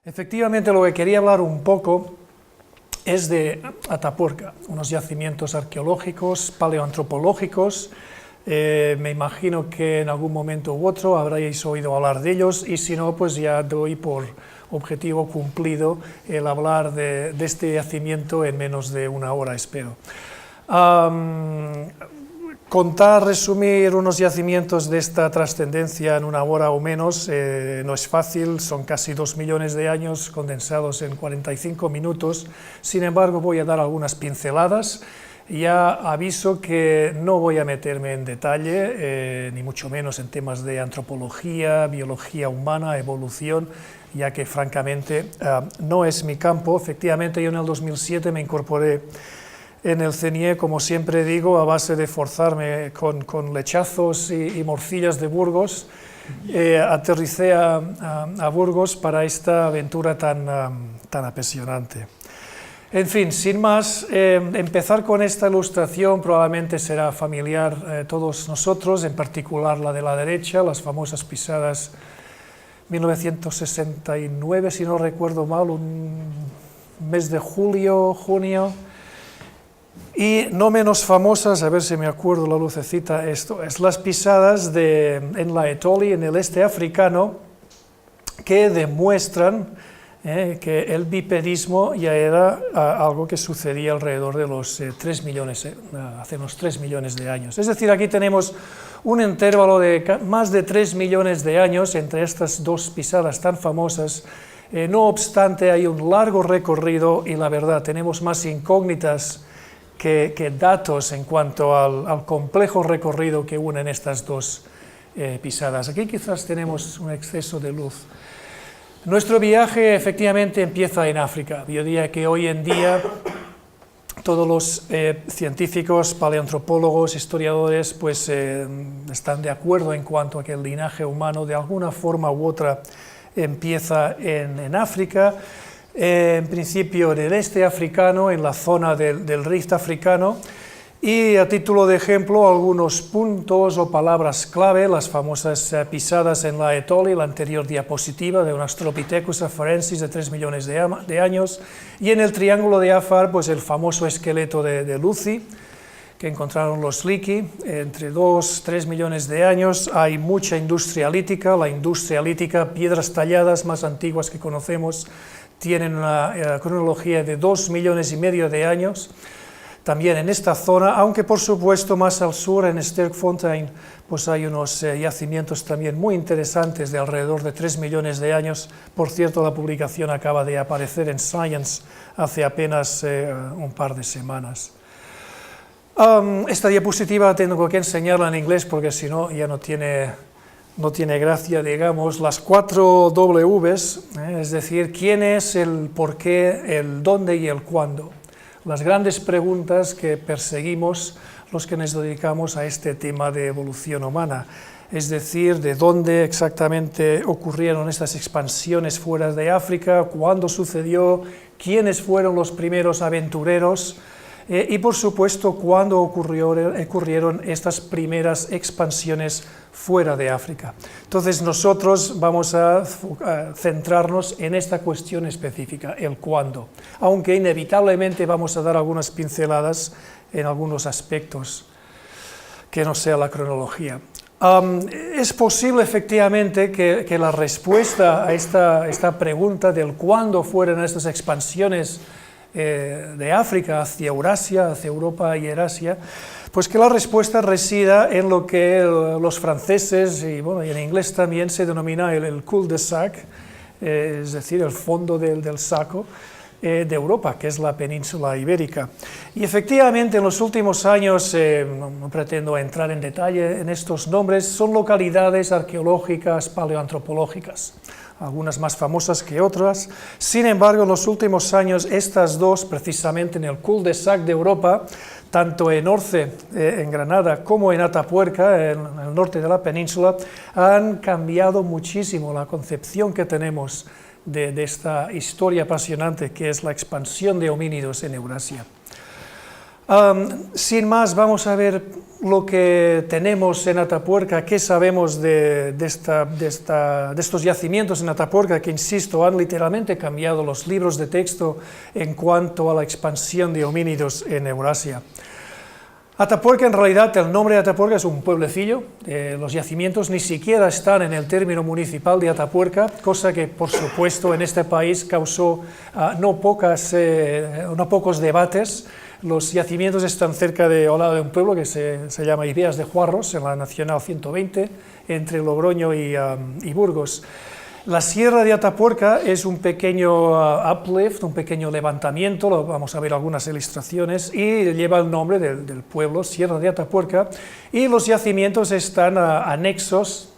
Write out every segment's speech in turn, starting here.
Efectivamente, lo que quería hablar un poco es de Atapuerca, unos yacimientos arqueológicos, paleoantropológicos. Me imagino que en algún momento u otro habréis oído hablar de ellos, y si no, pues ya doy por objetivo cumplido el hablar de este yacimiento en menos de una hora, espero. Contar, resumir unos yacimientos de esta trascendencia en una hora o menos no es fácil, son casi 2 millones de años condensados en 45 minutos, sin embargo voy a dar algunas pinceladas. Ya aviso que no voy a meterme en detalle, ni mucho menos en temas de antropología, biología humana, evolución, ya que francamente no es mi campo. Efectivamente, yo en el 2007 me incorporé en el CNIE, como siempre digo, a base de forzarme con lechazos y morcillas de Burgos. Aterricé a Burgos para esta aventura tan apasionante. En fin, sin más, empezar con esta ilustración probablemente será familiar a todos nosotros, en particular la de la derecha, las famosas pisadas 1969, si no recuerdo mal, un mes de julio, junio. Y no menos famosas, a ver si me acuerdo la lucecita, esto es las pisadas en la Etoli, en el este africano, que demuestran que el bipedismo ya era algo que sucedía alrededor de los 3 millones, hace unos 3 millones de años. Es decir, aquí tenemos un intervalo de más de 3 millones de años entre estas dos pisadas tan famosas. No obstante, hay un largo recorrido y la verdad, tenemos más incógnitas que datos en cuanto al complejo recorrido que unen estas dos pisadas. Aquí quizás tenemos un exceso de luz. Nuestro viaje efectivamente empieza en África. Yo diría que hoy en día todos los científicos, paleoantropólogos, historiadores, pues están de acuerdo en cuanto a que el linaje humano de alguna forma u otra empieza en África. En principio en el este africano, en la zona del Rift africano, y a título de ejemplo algunos puntos o palabras clave, las famosas pisadas en la Etoli, la anterior diapositiva de un Australopithecus afarensis de 3 millones de años, y en el triángulo de Afar, pues el famoso esqueleto de Lucy, que encontraron los Liki, entre 2-3 millones de años. Hay mucha industria lítica, la industria lítica, piedras talladas más antiguas que conocemos, tienen una cronología de 2,5 millones de años, también en esta zona, aunque por supuesto más al sur, en Sterkfontein, pues hay unos yacimientos también muy interesantes de alrededor de 3 millones de años. Por cierto, la publicación acaba de aparecer en Science hace apenas un par de semanas. Esta diapositiva tengo que enseñarla en inglés porque si no ya no tiene gracia, digamos, las 4 Ws, es decir, quién es, el por qué, el dónde y el cuándo. Las grandes preguntas que perseguimos los que nos dedicamos a este tema de evolución humana, es decir, de dónde exactamente ocurrieron estas expansiones fuera de África, cuándo sucedió, quiénes fueron los primeros aventureros, y por supuesto cuándo ocurrieron estas primeras expansiones fuera de África. Entonces nosotros vamos a centrarnos en esta cuestión específica, el cuándo, aunque inevitablemente vamos a dar algunas pinceladas en algunos aspectos que no sea la cronología. Es posible efectivamente que la respuesta a esta pregunta del cuándo fueron estas expansiones de África hacia Eurasia, hacia Europa y Eurasia, pues que la respuesta resida en lo que los franceses, y bueno, y en inglés también se denomina el cul-de-sac, es decir, el fondo del saco de Europa, que es la península ibérica. Y efectivamente en los últimos años, no pretendo entrar en detalle en estos nombres, son localidades arqueológicas, paleoantropológicas, algunas más famosas que otras. Sin embargo, en los últimos años, estas dos, precisamente en el cul-de-sac de Europa, tanto en Orce, en Granada, como en Atapuerca, en el norte de la península, han cambiado muchísimo la concepción que tenemos de esta historia apasionante que es la expansión de homínidos en Eurasia. Sin más, vamos a ver lo que tenemos en Atapuerca, qué sabemos de estos yacimientos en Atapuerca, que, insisto, han literalmente cambiado los libros de texto en cuanto a la expansión de homínidos en Eurasia. Atapuerca, en realidad, el nombre de Atapuerca es un pueblecillo, los yacimientos ni siquiera están en el término municipal de Atapuerca, cosa que, por supuesto, en este país causó no pocos debates. Los yacimientos están cerca al lado de un pueblo que se llama Ibeas de Juarros, en la Nacional 120, entre Logroño y Burgos. La Sierra de Atapuerca es un pequeño uplift, un pequeño levantamiento, vamos a ver algunas ilustraciones, y lleva el nombre del pueblo, Sierra de Atapuerca, y los yacimientos están anexos,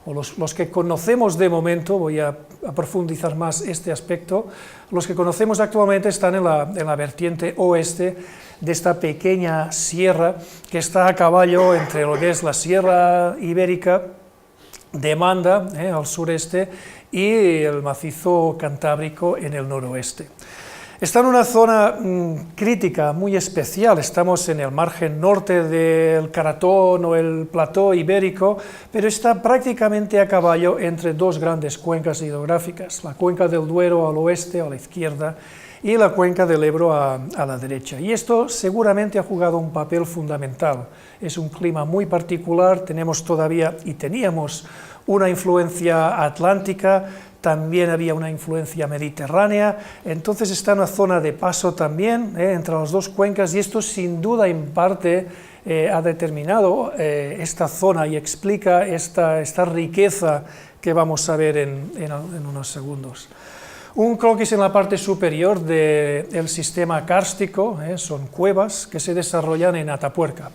o los que conocemos de momento, voy a profundizar más este aspecto, los que conocemos actualmente están en la vertiente oeste de esta pequeña sierra que está a caballo entre lo que es la Sierra Ibérica de Manda, al sureste, y el macizo cantábrico en el noroeste. Está en una zona crítica, muy especial. Estamos en el margen norte del Caratón o el plató ibérico, pero está prácticamente a caballo entre dos grandes cuencas hidrográficas, la cuenca del Duero al oeste, a la izquierda, y la cuenca del Ebro a la derecha. Y esto seguramente ha jugado un papel fundamental. Es un clima muy particular, teníamos una influencia atlántica, también había una influencia mediterránea, entonces está en una zona de paso también entre las dos cuencas, y esto sin duda en parte ha determinado esta zona y explica esta riqueza que vamos a ver en unos segundos. Un croquis en la parte superior del sistema kárstico, son cuevas que se desarrollan en Atapuerca,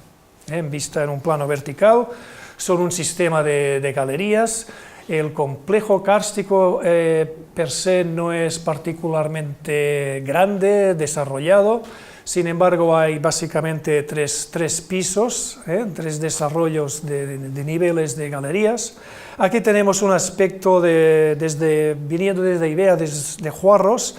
vista en un plano vertical, son un sistema de galerías. El complejo kárstico per se no es particularmente grande, desarrollado, sin embargo hay básicamente tres pisos, tres desarrollos de niveles de galerías. Aquí tenemos un aspecto viniendo desde Ibea, desde Juarros,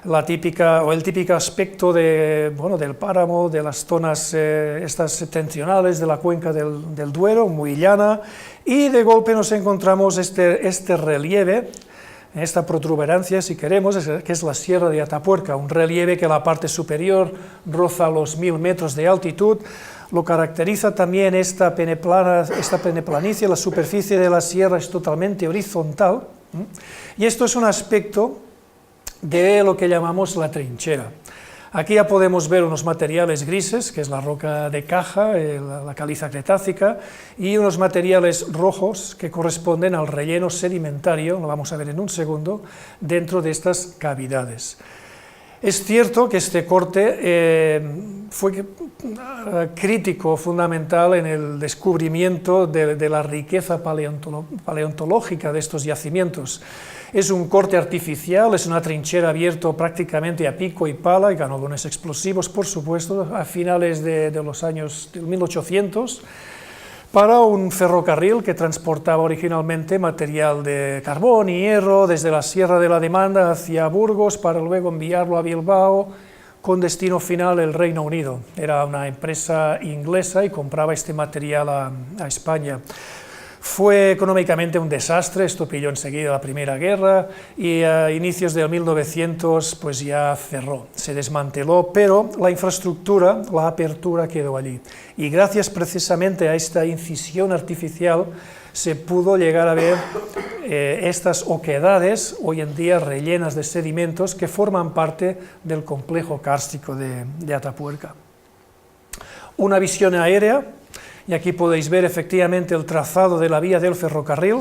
el típico aspecto del páramo, de las zonas estas septentrionales de la cuenca del Duero, muy llana, y de golpe nos encontramos este relieve, esta protuberancia, si queremos, que es la Sierra de Atapuerca, un relieve que la parte superior roza los 1000 metros de altitud. Lo caracteriza también esta peneplanicie, la superficie de la sierra es totalmente horizontal, y esto es un aspecto de lo que llamamos la trinchera. Aquí ya podemos ver unos materiales grises, que es la roca de caja, la caliza cretácica, y unos materiales rojos que corresponden al relleno sedimentario, lo vamos a ver en un segundo, dentro de estas cavidades. Es cierto que este corte fue crítico, fundamental en el descubrimiento de la riqueza paleontológica de estos yacimientos. Es un corte artificial, es una trinchera abierta prácticamente a pico y pala, y ganodones explosivos, por supuesto, a finales de los años 1800, para un ferrocarril que transportaba originalmente material de carbón y hierro desde la Sierra de la Demanda hacia Burgos, para luego enviarlo a Bilbao, con destino final el Reino Unido. Era una empresa inglesa y compraba este material a España. Fue económicamente un desastre, esto pilló enseguida la Primera Guerra, y a inicios del 1900 pues ya cerró, se desmanteló, pero la infraestructura, la apertura quedó allí. Y gracias precisamente a esta incisión artificial se pudo llegar a ver estas oquedades, hoy en día rellenas de sedimentos, que forman parte del complejo kárstico de Atapuerca. Una visión aérea. Y aquí podéis ver efectivamente el trazado de la vía del ferrocarril,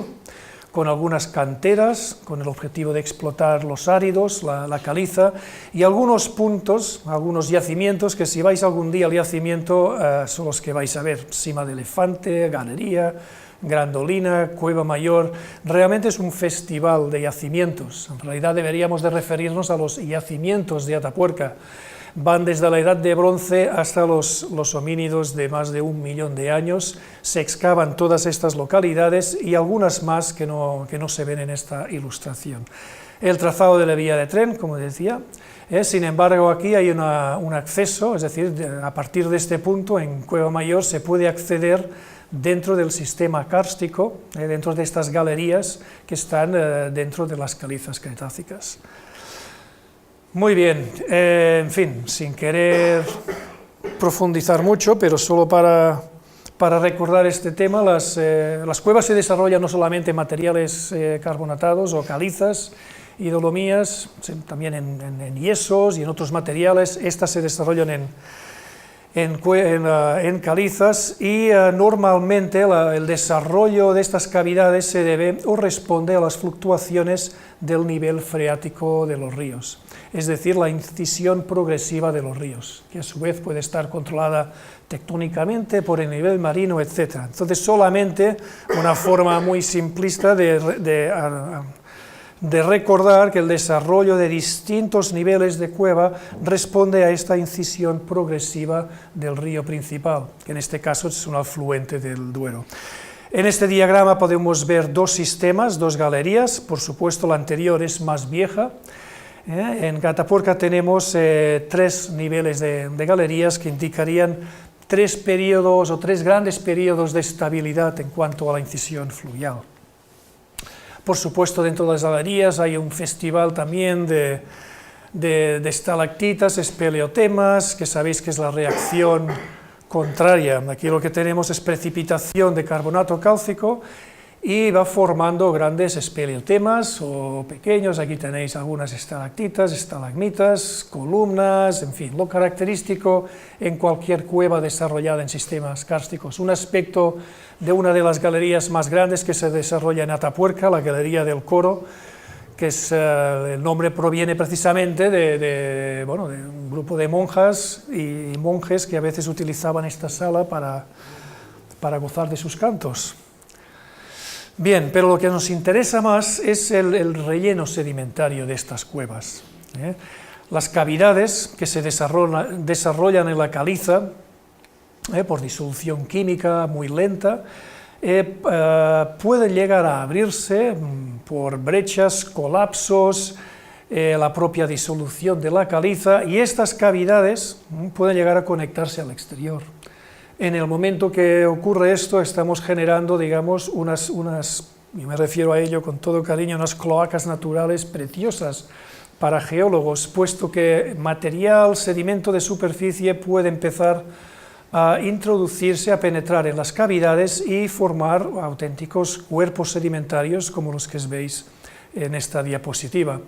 con algunas canteras, con el objetivo de explotar los áridos, la caliza, y algunos puntos, algunos yacimientos, que si vais algún día al yacimiento son los que vais a ver: Sima de Elefante, Galería, Grandolina, Cueva Mayor. Realmente es un festival de yacimientos. En realidad deberíamos de referirnos a los yacimientos de Atapuerca. Van desde la Edad de Bronce hasta los homínidos de más de 1 millón de años. Se excavan todas estas localidades y algunas más que no se ven en esta ilustración. el trazado de la vía de tren, como decía. Sin embargo, aquí hay un acceso, es decir, a partir de este punto, en Cueva Mayor, se puede acceder dentro del sistema kárstico, dentro de estas galerías que están dentro de las calizas cretácicas. Muy bien, en fin, sin querer profundizar mucho, pero solo para recordar este tema, las cuevas se desarrollan no solamente en materiales carbonatados o calizas y dolomías, también en yesos y en otros materiales. Estas se desarrollan en calizas y normalmente el desarrollo de estas cavidades se debe o responde a las fluctuaciones del nivel freático de los ríos, es decir, la incisión progresiva de los ríos, que a su vez puede estar controlada tectónicamente por el nivel marino, etc. Entonces, solamente una forma muy simplista de recordar que el desarrollo de distintos niveles de cueva responde a esta incisión progresiva del río principal, que en este caso es un afluente del Duero. En este diagrama podemos ver dos sistemas, dos galerías. Por supuesto, la anterior es más vieja. En Atapuerca tenemos tres niveles de galerías que indicarían tres periodos o tres grandes periodos de estabilidad en cuanto a la incisión fluvial. Por supuesto, dentro de las galerías hay un festival también de estalactitas, espeleotemas, que sabéis que es la reacción contraria. Aquí lo que tenemos es precipitación de carbonato cálcico y va formando grandes espeleotemas o pequeños. Aquí tenéis algunas estalactitas, estalagmitas, columnas, en fin, lo característico en cualquier cueva desarrollada en sistemas kársticos. Un aspecto de una de las galerías más grandes que se desarrolla en Atapuerca, la Galería del Coro, que el nombre proviene precisamente de un grupo de monjas y monjes que a veces utilizaban esta sala para gozar de sus cantos. Bien, pero lo que nos interesa más es el relleno sedimentario de estas cuevas. Las cavidades que se desarrollan en la caliza, por disolución química muy lenta, pueden llegar a abrirse por brechas, colapsos, la propia disolución de la caliza, y estas cavidades pueden llegar a conectarse al exterior. En el momento que ocurre esto, estamos generando, digamos, y me refiero a ello con todo cariño, unas cloacas naturales preciosas para geólogos, puesto que material, sedimento de superficie puede empezar a introducirse, a penetrar en las cavidades y formar auténticos cuerpos sedimentarios como los que veis en esta diapositiva.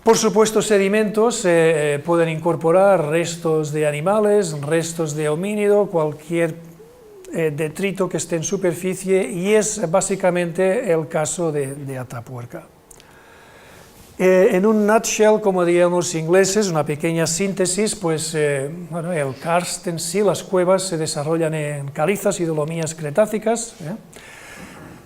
Por supuesto, sedimentos pueden incorporar restos de animales, restos de homínido, cualquier detrito que esté en superficie, y es básicamente el caso de Atapuerca. En un nutshell, como dirían los ingleses, una pequeña síntesis, pues el karst en sí, las cuevas se desarrollan en calizas y dolomías cretácicas.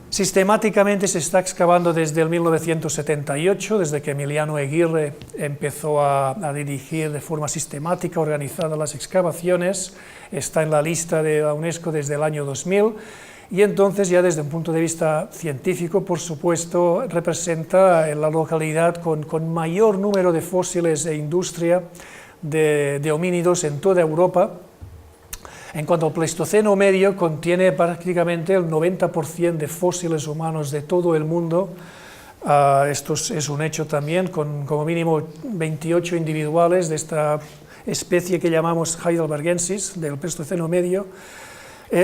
Sistemáticamente se está excavando desde el 1978, desde que Emiliano Aguirre empezó a dirigir de forma sistemática, organizada las excavaciones. Está en la lista de la UNESCO desde el año 2000, y entonces ya desde un punto de vista científico, por supuesto, representa la localidad con mayor número de fósiles e industria de homínidos en toda Europa. En cuanto al Pleistoceno medio, contiene prácticamente el 90% de fósiles humanos de todo el mundo. Esto es un hecho también, con como mínimo 28 individuales de esta especie que llamamos heidelbergensis, del Pleistoceno medio.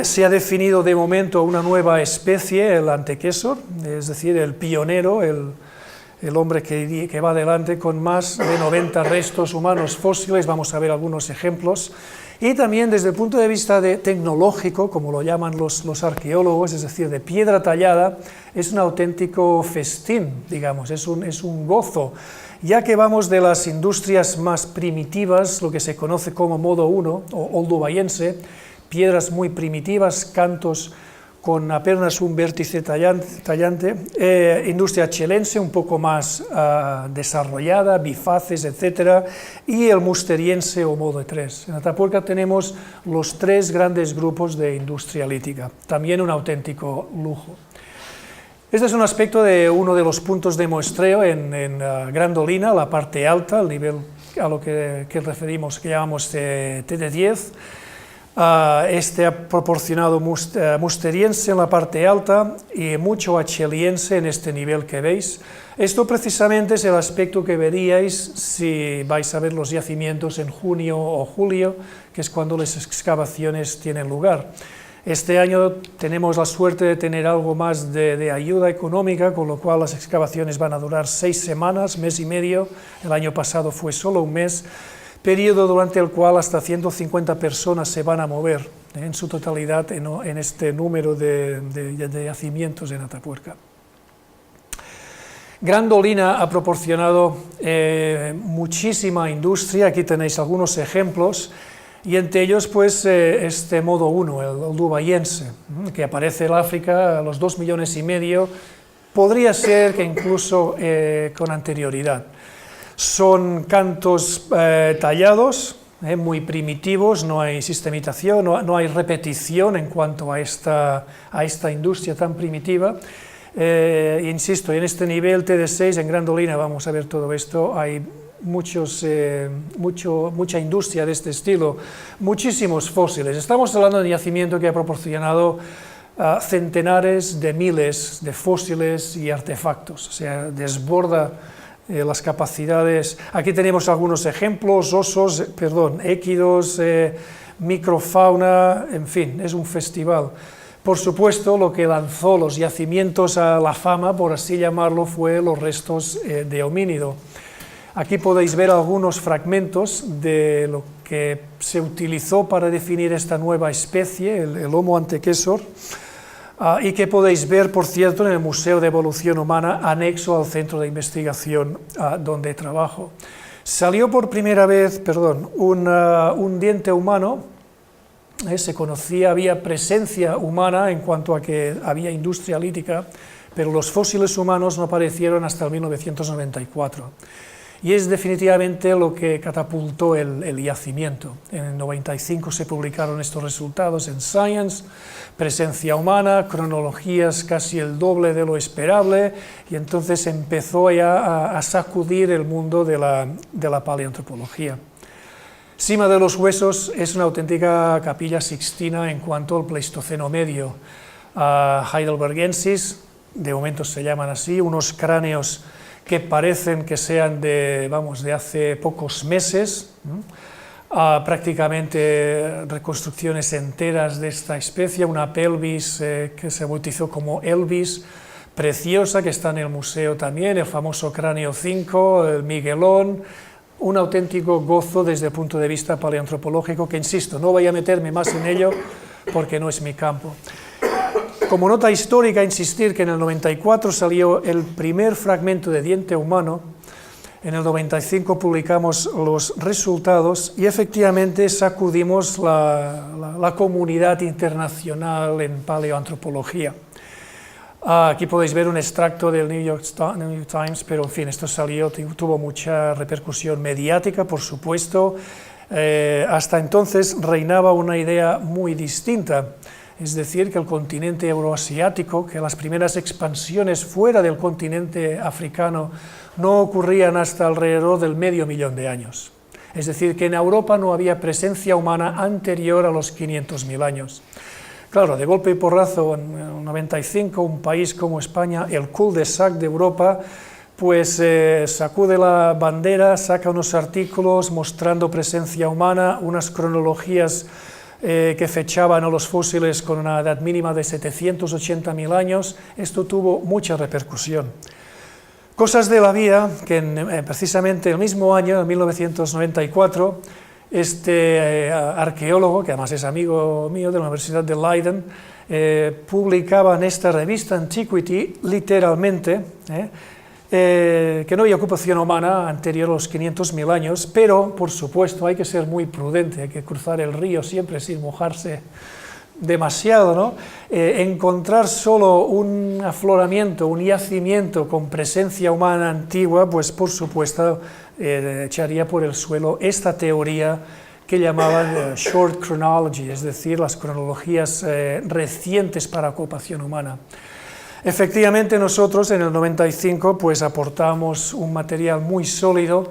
Se ha definido de momento una nueva especie, el Antequesor, es decir, el pionero, el hombre que va adelante con más de 90 restos humanos fósiles. Vamos a ver algunos ejemplos. Y también desde el punto de vista tecnológico, como lo llaman los arqueólogos, es decir, de piedra tallada, es un auténtico festín, digamos, es un gozo, ya que vamos de las industrias más primitivas, lo que se conoce como modo 1 o oldovayense, piedras muy primitivas, cantos con apenas un vértice tallante, industria chelense un poco más desarrollada, bifaces, etc., y el musteriense o modo 3. En Atapuerca tenemos los tres grandes grupos de industria lítica, también un auténtico lujo. Este es un aspecto de uno de los puntos de muestreo en Grandolina, la parte alta, el nivel a lo que referimos, que llamamos TD10. Este ha proporcionado musteriense en la parte alta y mucho acheliense en este nivel que veis. Esto precisamente es el aspecto que veríais si vais a ver los yacimientos en junio o julio, que es cuando las excavaciones tienen lugar. Este año tenemos la suerte de tener algo más de ayuda económica, con lo cual las excavaciones van a durar 6 semanas, mes y medio. El año pasado fue solo un mes, periodo durante el cual hasta 150 personas se van a mover en su totalidad en este número de yacimientos en Atapuerca. Grandolina ha proporcionado muchísima industria, aquí tenéis algunos ejemplos, y entre ellos pues este modo 1, el dubayense, que aparece en África a los 2,5 millones, podría ser que incluso con anterioridad. Son cantos tallados, muy primitivos, no hay sistematización, no hay repetición en cuanto a esta industria tan primitiva. Insisto, en este nivel TD6, en Grandolina, vamos a ver todo esto, hay mucha industria de este estilo, muchísimos fósiles. Estamos hablando de un yacimiento que ha proporcionado centenares de miles de fósiles y artefactos, o sea, desborda las capacidades. Aquí tenemos algunos ejemplos, équidos, microfauna, en fin, es un festival. Por supuesto, lo que lanzó los yacimientos a la fama, por así llamarlo, fue los restos de homínido. Aquí podéis ver algunos fragmentos de lo que se utilizó para definir esta nueva especie, el Homo antecessor, y que podéis ver, por cierto, en el Museo de Evolución Humana, anexo al centro de investigación donde trabajo. Salió por primera vez, un diente humano, se conocía, había presencia humana en cuanto a que había industria lítica, pero los fósiles humanos no aparecieron hasta el 1994. Y es definitivamente lo que catapultó el yacimiento. En el 95 se publicaron estos resultados en Science, presencia humana, cronologías casi el doble de lo esperable, y entonces empezó ya a sacudir el mundo de la paleoantropología. Cima de los Huesos es una auténtica capilla sixtina en cuanto al Pleistoceno medio. Heidelbergensis, de momento se llaman así, unos cráneos que parecen que sean de hace pocos meses, prácticamente reconstrucciones enteras de esta especie, una pelvis que se bautizó como Elvis, preciosa, que está en el museo también, el famoso cráneo 5, el Miguelón, un auténtico gozo desde el punto de vista paleoantropológico, que insisto, no voy a meterme más en ello porque no es mi campo. Como nota histórica, insistir que en el 94 salió el primer fragmento de diente humano, en el 95 publicamos los resultados y efectivamente sacudimos la comunidad internacional en paleoantropología. Aquí podéis ver un extracto del New York Times, pero en fin, esto tuvo mucha repercusión mediática, por supuesto. Hasta entonces reinaba una idea muy distinta. Es decir, que el continente euroasiático, que las primeras expansiones fuera del continente africano no ocurrían hasta alrededor del 500.000 de años. Es decir, que en Europa no había presencia humana anterior a los 500.000 años. Claro, de golpe y porrazo, en el 95, un país como España, el cul-de-sac de Europa, pues sacude la bandera, saca unos artículos mostrando presencia humana, unas cronologías que fechaban a los fósiles con una edad mínima de 780.000 años, esto tuvo mucha repercusión. Cosas de la vida que precisamente el mismo año, en 1994, este arqueólogo, que además es amigo mío de la Universidad de Leiden, publicaba en esta revista Antiquity, literalmente, que no había ocupación humana anterior a los 500.000 años, pero, por supuesto, hay que ser muy prudente, hay que cruzar el río siempre sin mojarse demasiado, ¿no? Encontrar solo un afloramiento, un yacimiento con presencia humana antigua, pues, por supuesto, echaría por el suelo esta teoría que llamaban short chronology, es decir, las cronologías recientes para ocupación humana. Efectivamente, nosotros en el 95 pues aportamos un material muy sólido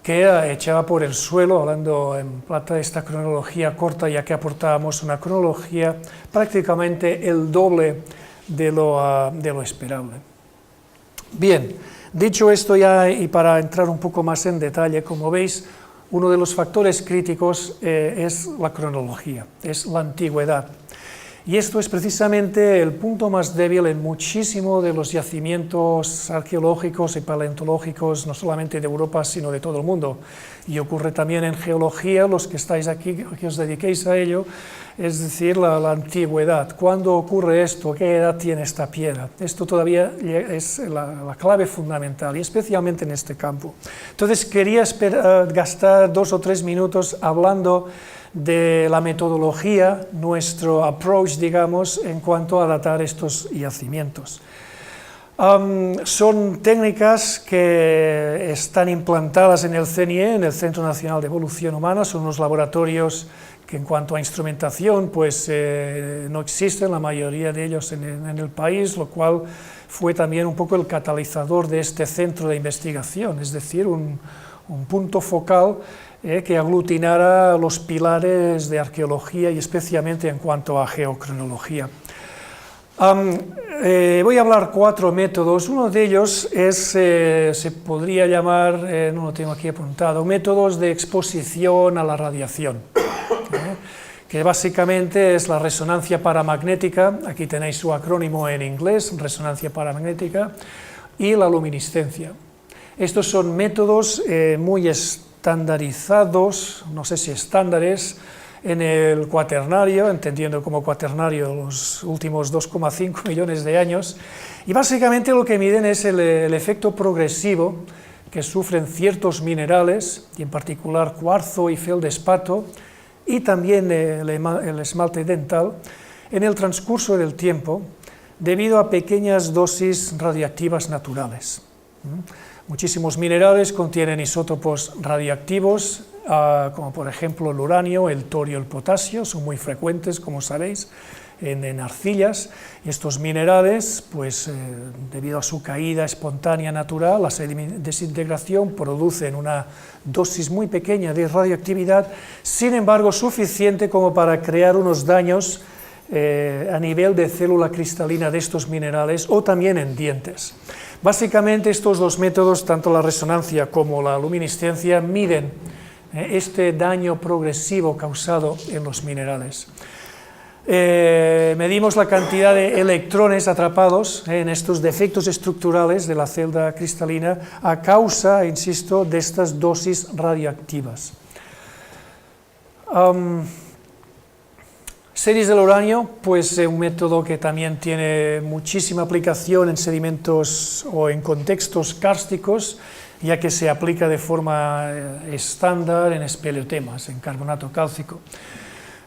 que echaba por el suelo, hablando en plata de esta cronología corta, ya que aportábamos una cronología prácticamente el doble de lo esperable. Bien, dicho esto ya, y para entrar un poco más en detalle, como veis, uno de los factores críticos es la cronología, es la antigüedad. Y esto es precisamente el punto más débil en muchísimos de los yacimientos arqueológicos y paleontológicos, no solamente de Europa, sino de todo el mundo. Y ocurre también en geología, los que estáis aquí, que os dediquéis a ello, es decir, la antigüedad. ¿Cuándo ocurre esto? ¿Qué edad tiene esta piedra? Esto todavía es la clave fundamental, y especialmente en este campo. Entonces, quería gastar 2 o 3 minutos hablando de la metodología, nuestro approach, digamos, en cuanto a datar estos yacimientos. Son técnicas que están implantadas en el CNIE, en el Centro Nacional de Evolución Humana, son unos laboratorios que en cuanto a instrumentación pues no existen, la mayoría de ellos en el país, lo cual fue también un poco el catalizador de este centro de investigación, es decir, un punto focal que aglutinara los pilares de arqueología y especialmente en cuanto a geocronología. Voy a hablar 4 métodos. Uno de ellos es, se podría llamar, no lo tengo aquí apuntado, métodos de exposición a la radiación, que básicamente es la resonancia paramagnética, aquí tenéis su acrónimo en inglés, resonancia paramagnética, y la luminiscencia. Estos son métodos muy estandarizados, no sé si estándares, en el cuaternario, entendiendo como cuaternario los últimos 2,5 millones de años, y básicamente lo que miden es el efecto progresivo que sufren ciertos minerales, y en particular cuarzo y feldespato, y también el esmalte dental, en el transcurso del tiempo, debido a pequeñas dosis radiactivas naturales. Muchísimos minerales contienen isótopos radiactivos, como por ejemplo el uranio, el torio, el potasio, son muy frecuentes, como sabéis, en arcillas, y estos minerales, pues debido a su caída espontánea natural, la desintegración, producen una dosis muy pequeña de radioactividad, sin embargo suficiente como para crear unos daños a nivel de célula cristalina de estos minerales o también en dientes. Básicamente estos dos métodos, tanto la resonancia como la luminiscencia, miden este daño progresivo causado en los minerales. Medimos la cantidad de electrones atrapados en estos defectos estructurales de la celda cristalina a causa, insisto, de estas dosis radioactivas. Series del uranio, pues un método que también tiene muchísima aplicación en sedimentos o en contextos kársticos, ya que se aplica de forma estándar en espeleotemas, en carbonato cálcico.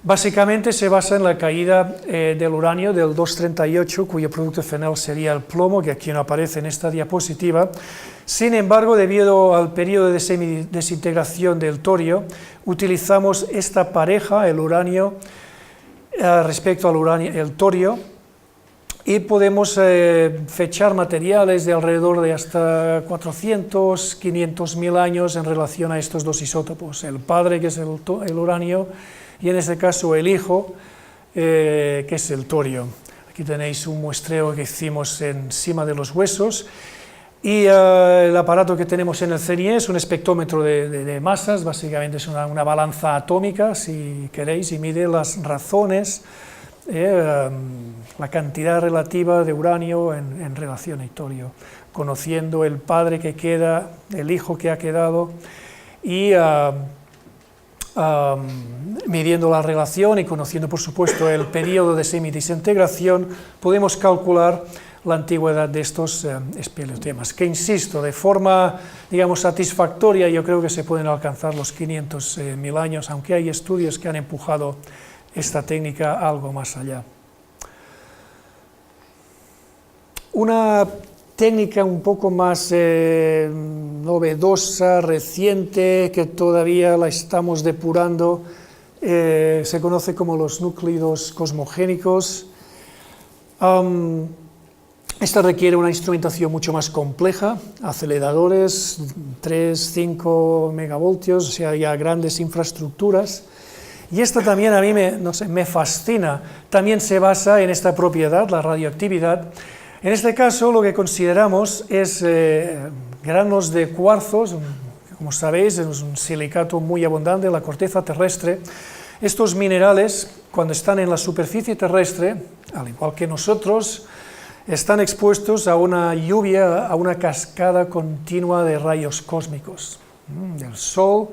Básicamente se basa en la caída del uranio del 238, cuyo producto final sería el plomo, que aquí no aparece en esta diapositiva. Sin embargo, debido al periodo de semidesintegración del torio, utilizamos esta pareja, el uranio, respecto al uranio, el torio, y podemos fechar materiales de alrededor de hasta 400, 500 mil años en relación a estos dos isótopos, el padre, que es el uranio, y en este caso el hijo, que es el torio. Aquí tenéis un muestreo que hicimos encima de los huesos, y el aparato que tenemos en el CNIE es un espectrómetro de masas, básicamente es una balanza atómica, si queréis, y mide las razones, la cantidad relativa de uranio en relación a torio, conociendo el padre que queda, el hijo que ha quedado, y midiendo la relación y conociendo, por supuesto, el periodo de semidesintegración, podemos calcular la antigüedad de estos espeleotemas, que, insisto, de forma, digamos, satisfactoria, yo creo que se pueden alcanzar los 500.000 años, aunque hay estudios que han empujado esta técnica algo más allá. Una técnica un poco más novedosa, reciente, que todavía la estamos depurando, se conoce como los núclidos cosmogénicos. Esta requiere una instrumentación mucho más compleja, aceleradores, 3, 5 megavoltios, o sea, ya grandes infraestructuras. Y esta también a mí me fascina, también se basa en esta propiedad, la radioactividad. En este caso lo que consideramos es granos de cuarzo, como sabéis es un silicato muy abundante en la corteza terrestre. Estos minerales, cuando están en la superficie terrestre, al igual que nosotros, están expuestos a una lluvia, a una cascada continua de rayos cósmicos, del Sol,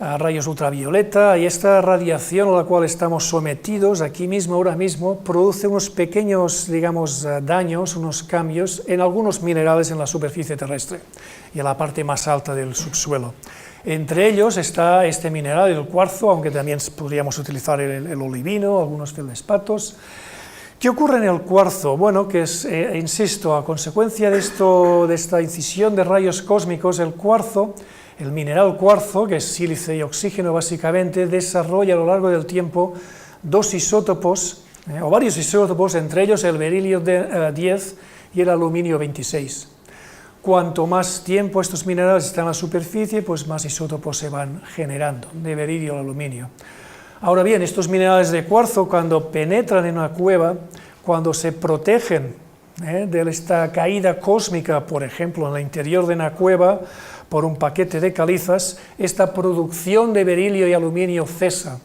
a rayos ultravioleta, y esta radiación a la cual estamos sometidos aquí mismo, ahora mismo, produce unos pequeños, digamos, daños, unos cambios en algunos minerales en la superficie terrestre y en la parte más alta del subsuelo. Entre ellos está este mineral, el cuarzo, aunque también podríamos utilizar el olivino, algunos feldespatos. ¿Qué ocurre en el cuarzo? Bueno, que es, insisto, a consecuencia de esta incisión de rayos cósmicos, el cuarzo, el mineral cuarzo, que es sílice y oxígeno básicamente, desarrolla a lo largo del tiempo dos isótopos, o varios isótopos, entre ellos el berilio 10 y el aluminio 26. Cuanto más tiempo estos minerales están en la superficie, pues más isótopos se van generando, de berilio al aluminio. Ahora bien, estos minerales de cuarzo, cuando penetran en una cueva, cuando se protegen de esta caída cósmica, por ejemplo, en el interior de una cueva, por un paquete de calizas, esta producción de berilio y aluminio cesa.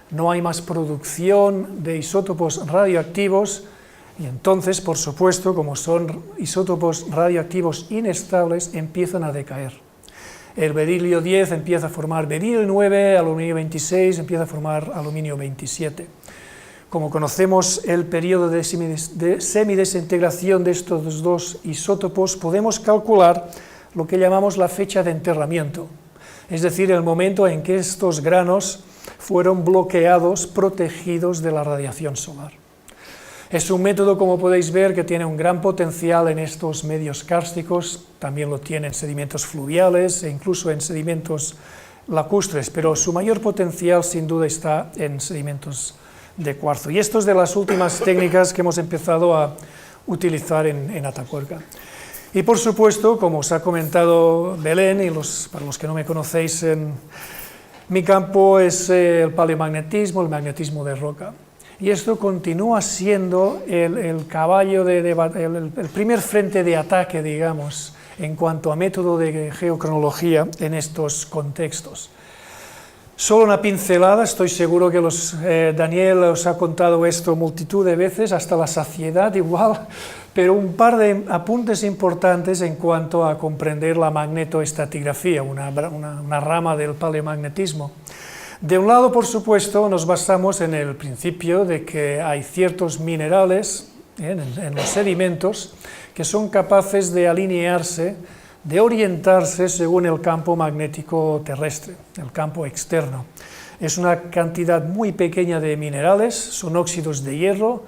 No hay más producción de isótopos radioactivos, y entonces, por supuesto, como son isótopos radioactivos inestables, empiezan a decaer. El berilio 10 empieza a formar berilio 9, aluminio 26 empieza a formar aluminio 27. Como conocemos el periodo de semidesintegración de estos dos isótopos, podemos calcular lo que llamamos la fecha de enterramiento, es decir, el momento en que estos granos fueron bloqueados, protegidos de la radiación solar. Es un método, como podéis ver, que tiene un gran potencial en estos medios kársticos, también lo tiene en sedimentos fluviales e incluso en sedimentos lacustres, pero su mayor potencial sin duda está en sedimentos de cuarzo. Y esto es de las últimas técnicas que hemos empezado a utilizar en Atapuerca. Y por supuesto, como os ha comentado Belén, y para los que no me conocéis, mi campo es el paleomagnetismo, el magnetismo de roca. Y esto continúa siendo el caballo, el primer frente de ataque, digamos, en cuanto a método de geocronología en estos contextos. Solo una pincelada, estoy seguro que Daniel os ha contado esto multitud de veces, hasta la saciedad igual, pero un par de apuntes importantes en cuanto a comprender la magnetoestratigrafía, una rama del paleomagnetismo. De un lado, por supuesto, nos basamos en el principio de que hay ciertos minerales en los sedimentos que son capaces de alinearse, de orientarse según el campo magnético terrestre, el campo externo. Es una cantidad muy pequeña de minerales, son óxidos de hierro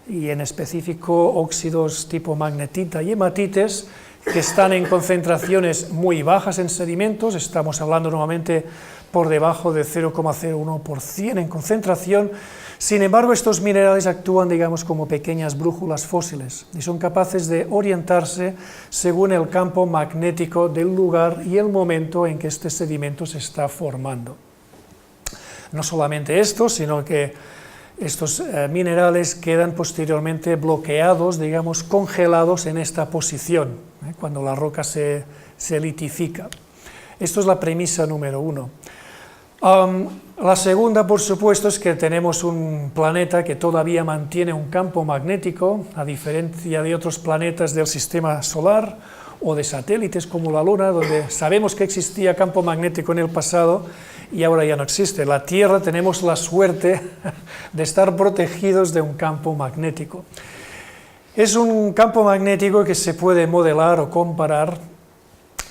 y en específico óxidos tipo magnetita y hematites, que están en concentraciones muy bajas en sedimentos, estamos hablando normalmente por debajo de 0,01% en concentración. Sin embargo, estos minerales actúan, digamos, como pequeñas brújulas fósiles y son capaces de orientarse según el campo magnético del lugar y el momento en que este sedimento se está formando. No solamente esto, sino que estos minerales quedan posteriormente bloqueados, digamos, congelados en esta posición, cuando la roca se litifica. Esto es la premisa número uno. La segunda, por supuesto, es que tenemos un planeta que todavía mantiene un campo magnético, a diferencia de otros planetas del sistema solar o de satélites como la Luna, donde sabemos que existía campo magnético en el pasado y ahora ya no existe. La Tierra tenemos la suerte de estar protegidos de un campo magnético. Es un campo magnético que se puede modelar o comparar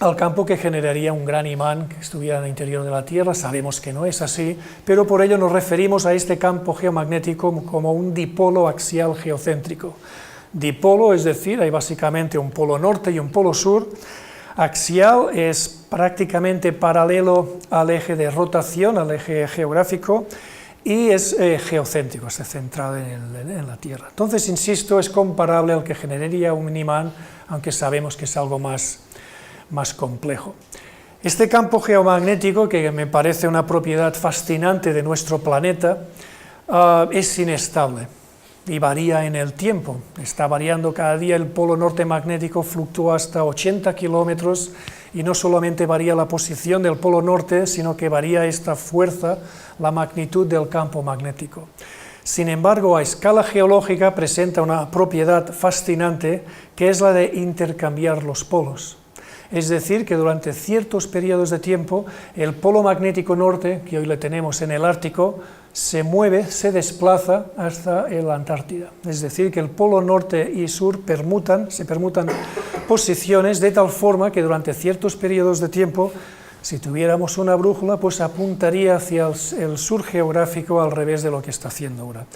al campo que generaría un gran imán que estuviera en el interior de la Tierra. Sabemos que no es así, pero por ello nos referimos a este campo geomagnético como un dipolo axial geocéntrico. Dipolo, es decir, hay básicamente un polo norte y un polo sur. Axial es prácticamente paralelo al eje de rotación, al eje geográfico, y es geocéntrico, está centrado en la Tierra. Entonces, insisto, es comparable al que generaría un imán, aunque sabemos que es algo más complejo. Este campo geomagnético, que me parece una propiedad fascinante de nuestro planeta, es inestable y varía en el tiempo. Está variando cada día, el polo norte magnético fluctúa hasta 80 kilómetros, y no solamente varía la posición del polo norte, sino que varía esta fuerza, la magnitud del campo magnético. Sin embargo, a escala geológica presenta una propiedad fascinante, que es la de intercambiar los polos. Es decir, que durante ciertos periodos de tiempo, el polo magnético norte, que hoy le tenemos en el Ártico, se mueve, se desplaza hasta la Antártida. Es decir, que el polo norte y sur se permutan posiciones de tal forma que durante ciertos periodos de tiempo, si tuviéramos una brújula, pues apuntaría hacia el sur geográfico al revés de lo que está haciendo ahora.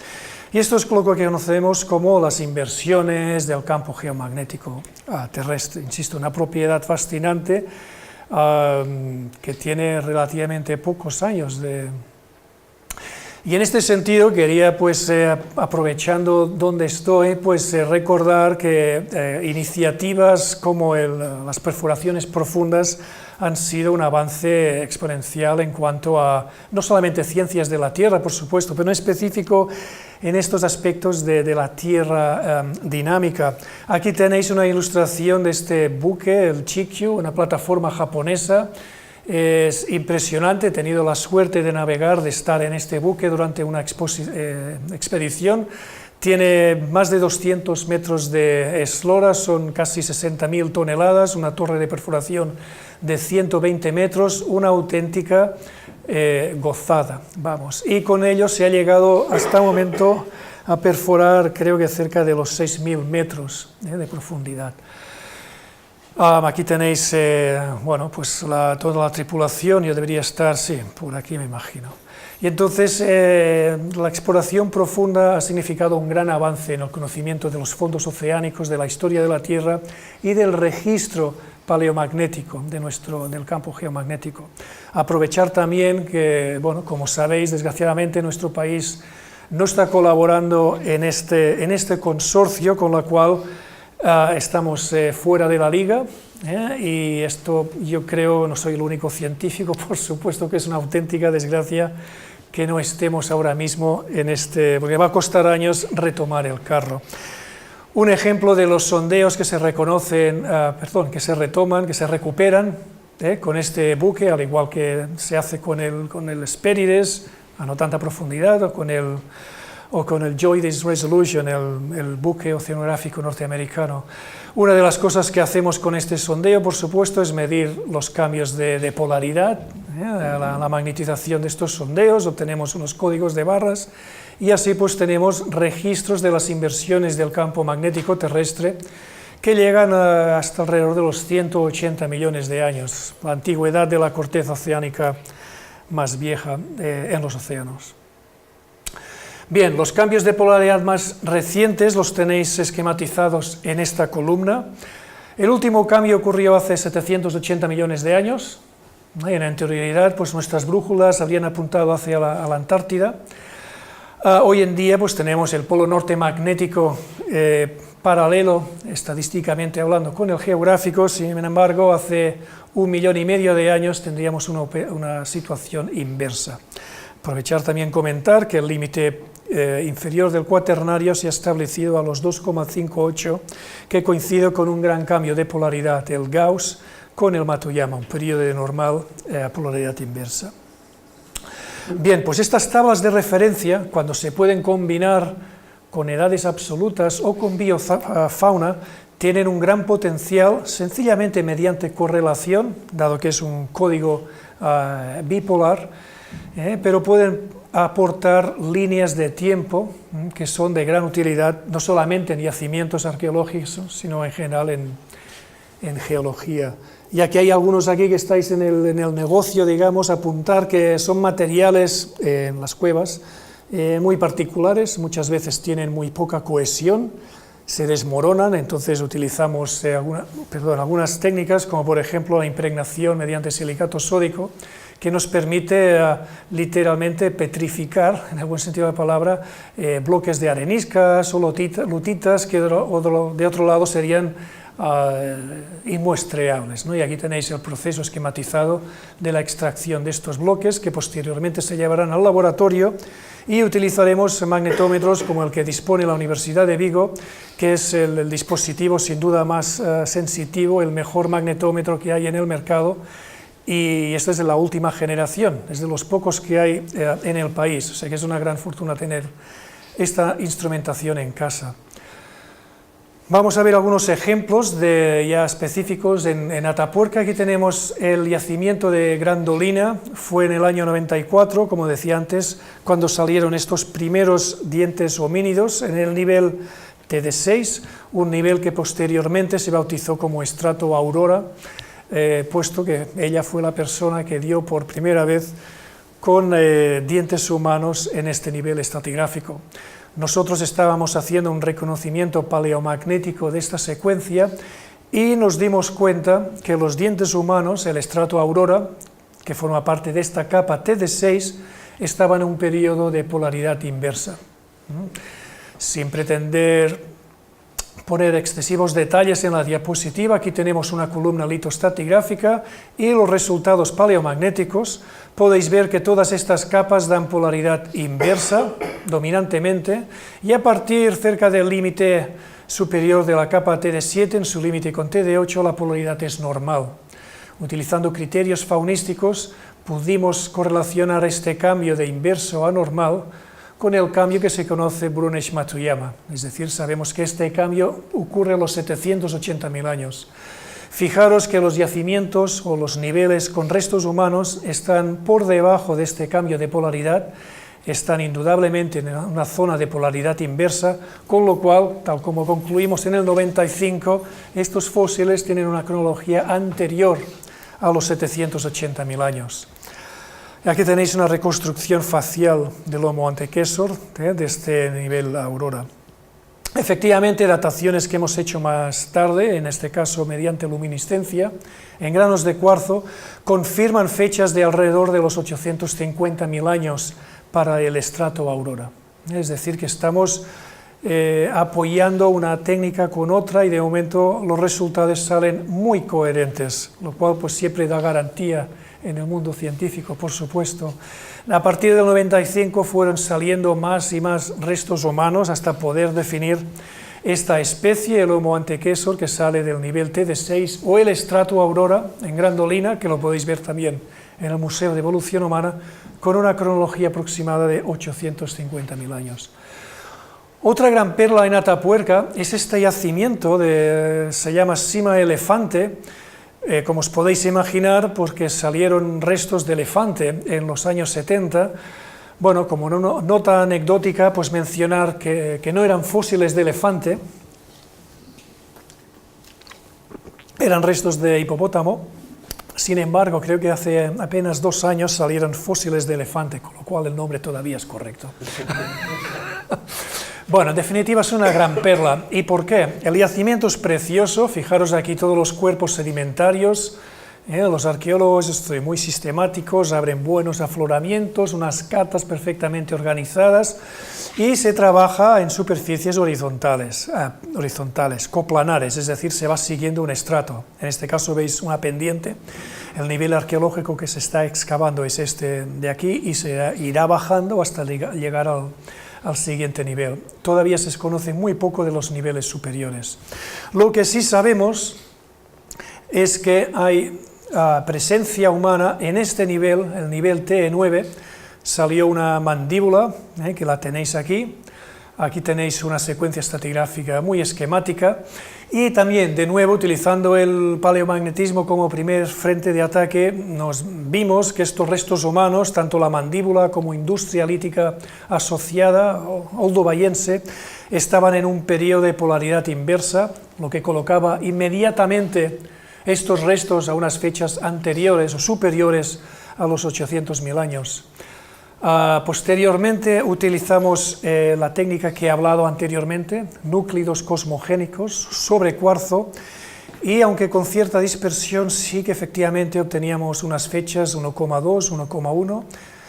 Y esto es lo que conocemos como las inversiones del campo geomagnético terrestre. Insisto, una propiedad fascinante que tiene relativamente pocos años Y en este sentido quería, pues, aprovechando donde estoy, pues recordar que iniciativas como las perforaciones profundas han sido un avance exponencial en cuanto a no solamente ciencias de la Tierra, por supuesto, pero en específico en estos aspectos de la Tierra dinámica. Aquí tenéis una ilustración de este buque, el Chikyu, una plataforma japonesa. Es impresionante, he tenido la suerte de navegar, de estar en este buque durante una expedición. Tiene más de 200 metros de eslora, son casi 60.000 toneladas, una torre de perforación de 120 metros, una auténtica gozada, vamos. Y con ello se ha llegado hasta el momento a perforar, creo que cerca de los 6.000 metros de profundidad. Aquí tenéis, bueno, pues toda la tripulación. Yo debería estar, sí, por aquí me imagino. Y entonces la exploración profunda ha significado un gran avance en el conocimiento de los fondos oceánicos, de la historia de la Tierra y del registro paleomagnético del campo geomagnético. Aprovechar también que, bueno, como sabéis, desgraciadamente nuestro país no está colaborando en este consorcio, con la cual estamos fuera de la liga, y esto, yo creo, no soy el único científico, por supuesto que es una auténtica desgracia que no estemos ahora mismo porque va a costar años retomar el carro. Un ejemplo de los sondeos que se que se retoman, que se recuperan con este buque, al igual que se hace con el Hespérides, a no tanta profundidad, o con el JOIDES Resolution, el buque oceanográfico norteamericano. Una de las cosas que hacemos con este sondeo, por supuesto, es medir los cambios de polaridad, la magnetización de estos sondeos. Obtenemos unos códigos de barras y así pues tenemos registros de las inversiones del campo magnético terrestre que llegan hasta alrededor de los 180 millones de años, la antigüedad de la corteza oceánica más vieja en los océanos. Bien, los cambios de polaridad más recientes los tenéis esquematizados en esta columna. El último cambio ocurrió hace 780 millones de años. En anterioridad, pues nuestras brújulas habrían apuntado hacia la Antártida. Hoy en día, pues tenemos el polo norte magnético paralelo, estadísticamente hablando, con el geográfico. Sin embargo, hace 1,5 millones de años tendríamos una situación inversa. Aprovechar también comentar que el límite inferior del cuaternario se ha establecido a los 2,58, que coincide con un gran cambio de polaridad, el Gauss con el Matuyama, un periodo de normal polaridad inversa. Bien, pues estas tablas de referencia, cuando se pueden combinar con edades absolutas o con biofauna, tienen un gran potencial sencillamente mediante correlación, dado que es un código bipolar, pero pueden aportar líneas de tiempo que son de gran utilidad, no solamente en yacimientos arqueológicos, sino en general en geología. Ya que hay algunos aquí que estáis en el negocio, digamos, apuntar que son materiales en las cuevas muy particulares, muchas veces tienen muy poca cohesión, se desmoronan, entonces utilizamos algunas técnicas, como por ejemplo la impregnación mediante silicato sódico, que nos permite literalmente petrificar, en el buen sentido de la palabra, bloques de areniscas o lutitas que de otro lado serían inmuestreables, ¿no? Y aquí tenéis el proceso esquematizado de la extracción de estos bloques, que posteriormente se llevarán al laboratorio y utilizaremos magnetómetros como el que dispone la Universidad de Vigo, que es el dispositivo sin duda más sensitivo, el mejor magnetómetro que hay en el mercado, y esta es de la última generación, es de los pocos que hay en el país, o sea que es una gran fortuna tener esta instrumentación en casa. Vamos a ver algunos ejemplos ya específicos en Atapuerca. Aquí tenemos el yacimiento de Grandolina, fue en el año 94, como decía antes, cuando salieron estos primeros dientes homínidos en el nivel TD6, un nivel que posteriormente se bautizó como estrato Aurora, puesto que ella fue la persona que dio por primera vez con dientes humanos en este nivel estratigráfico. Nosotros estábamos haciendo un reconocimiento paleomagnético de esta secuencia y nos dimos cuenta que los dientes humanos, el estrato Aurora, que forma parte de esta capa TD6, estaban en un periodo de polaridad inversa. Sin pretender poner excesivos detalles en la diapositiva, aquí tenemos una columna litoestratigráfica y los resultados paleomagnéticos. Podéis ver que todas estas capas dan polaridad inversa, dominantemente, y a partir cerca del límite superior de la capa TD7, en su límite con TD8, la polaridad es normal. Utilizando criterios faunísticos, pudimos correlacionar este cambio de inverso a normal con el cambio que se conoce Brunech-Matuyama, es decir, sabemos que este cambio ocurre a los 780.000 años. Fijaros que los yacimientos o los niveles con restos humanos están por debajo de este cambio de polaridad, están indudablemente en una zona de polaridad inversa, con lo cual, tal como concluimos en el 95, estos fósiles tienen una cronología anterior a los 780.000 años. Aquí tenéis una reconstrucción facial del Homo antecessor, de este nivel Aurora. Efectivamente, dataciones que hemos hecho más tarde, en este caso mediante luminiscencia, en granos de cuarzo, confirman fechas de alrededor de los 850.000 años para el estrato Aurora. Es decir, que estamos apoyando una técnica con otra y de momento los resultados salen muy coherentes, lo cual pues siempre da garantía en el mundo científico, por supuesto. A partir del 95 fueron saliendo más y más restos humanos hasta poder definir esta especie, el Homo antecessor, que sale del nivel TD6, o el estrato Aurora en Grandolina, que lo podéis ver también en el Museo de Evolución Humana, con una cronología aproximada de 850.000 años. Otra gran perla en Atapuerca es este yacimiento, se llama Sima Elefante, como os podéis imaginar, porque salieron restos de elefante en los años 70. Bueno, como nota anecdótica, pues mencionar que no eran fósiles de elefante, eran restos de hipopótamo. Sin embargo, creo que hace apenas 2 años salieron fósiles de elefante, con lo cual el nombre todavía es correcto. Bueno, en definitiva es una gran perla. ¿Y por qué? El yacimiento es precioso, fijaros aquí todos los cuerpos sedimentarios, los arqueólogos muy sistemáticos, abren buenos afloramientos, unas catas perfectamente organizadas, y se trabaja en superficies horizontales, coplanares, es decir, se va siguiendo un estrato. En este caso veis una pendiente, el nivel arqueológico que se está excavando es este de aquí, y se irá bajando hasta llegar al siguiente nivel. Todavía se conoce muy poco de los niveles superiores. Lo que sí sabemos es que hay presencia humana en este nivel, el nivel TE9, salió una mandíbula, que la tenéis aquí. Aquí tenéis una secuencia estratigráfica muy esquemática, y también, de nuevo, utilizando el paleomagnetismo como primer frente de ataque, nos vimos que estos restos humanos, tanto la mandíbula como industria lítica asociada, oldobayense, estaban en un periodo de polaridad inversa, lo que colocaba inmediatamente estos restos a unas fechas anteriores o superiores a los 800.000 años. Posteriormente utilizamos la técnica que he hablado anteriormente, núclidos cosmogénicos sobre cuarzo, y aunque con cierta dispersión sí que efectivamente obteníamos unas fechas 1,2, 1,1,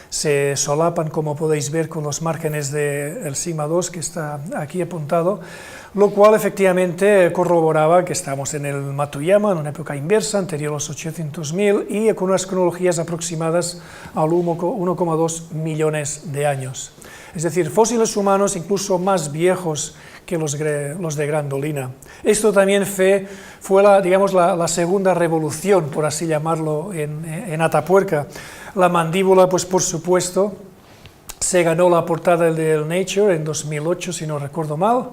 se solapan, como podéis ver, con los márgenes del sigma 2 que está aquí apuntado, lo cual efectivamente corroboraba que estamos en el Matuyama, en una época inversa, anterior a los 800.000, y con unas cronologías aproximadas al 1,2 millones de años. Es decir, fósiles humanos incluso más viejos que los de Grandolina. Esto también fue la segunda revolución, por así llamarlo, en Atapuerca. La mandíbula, pues por supuesto, se ganó la portada del Nature en 2008, si no recuerdo mal,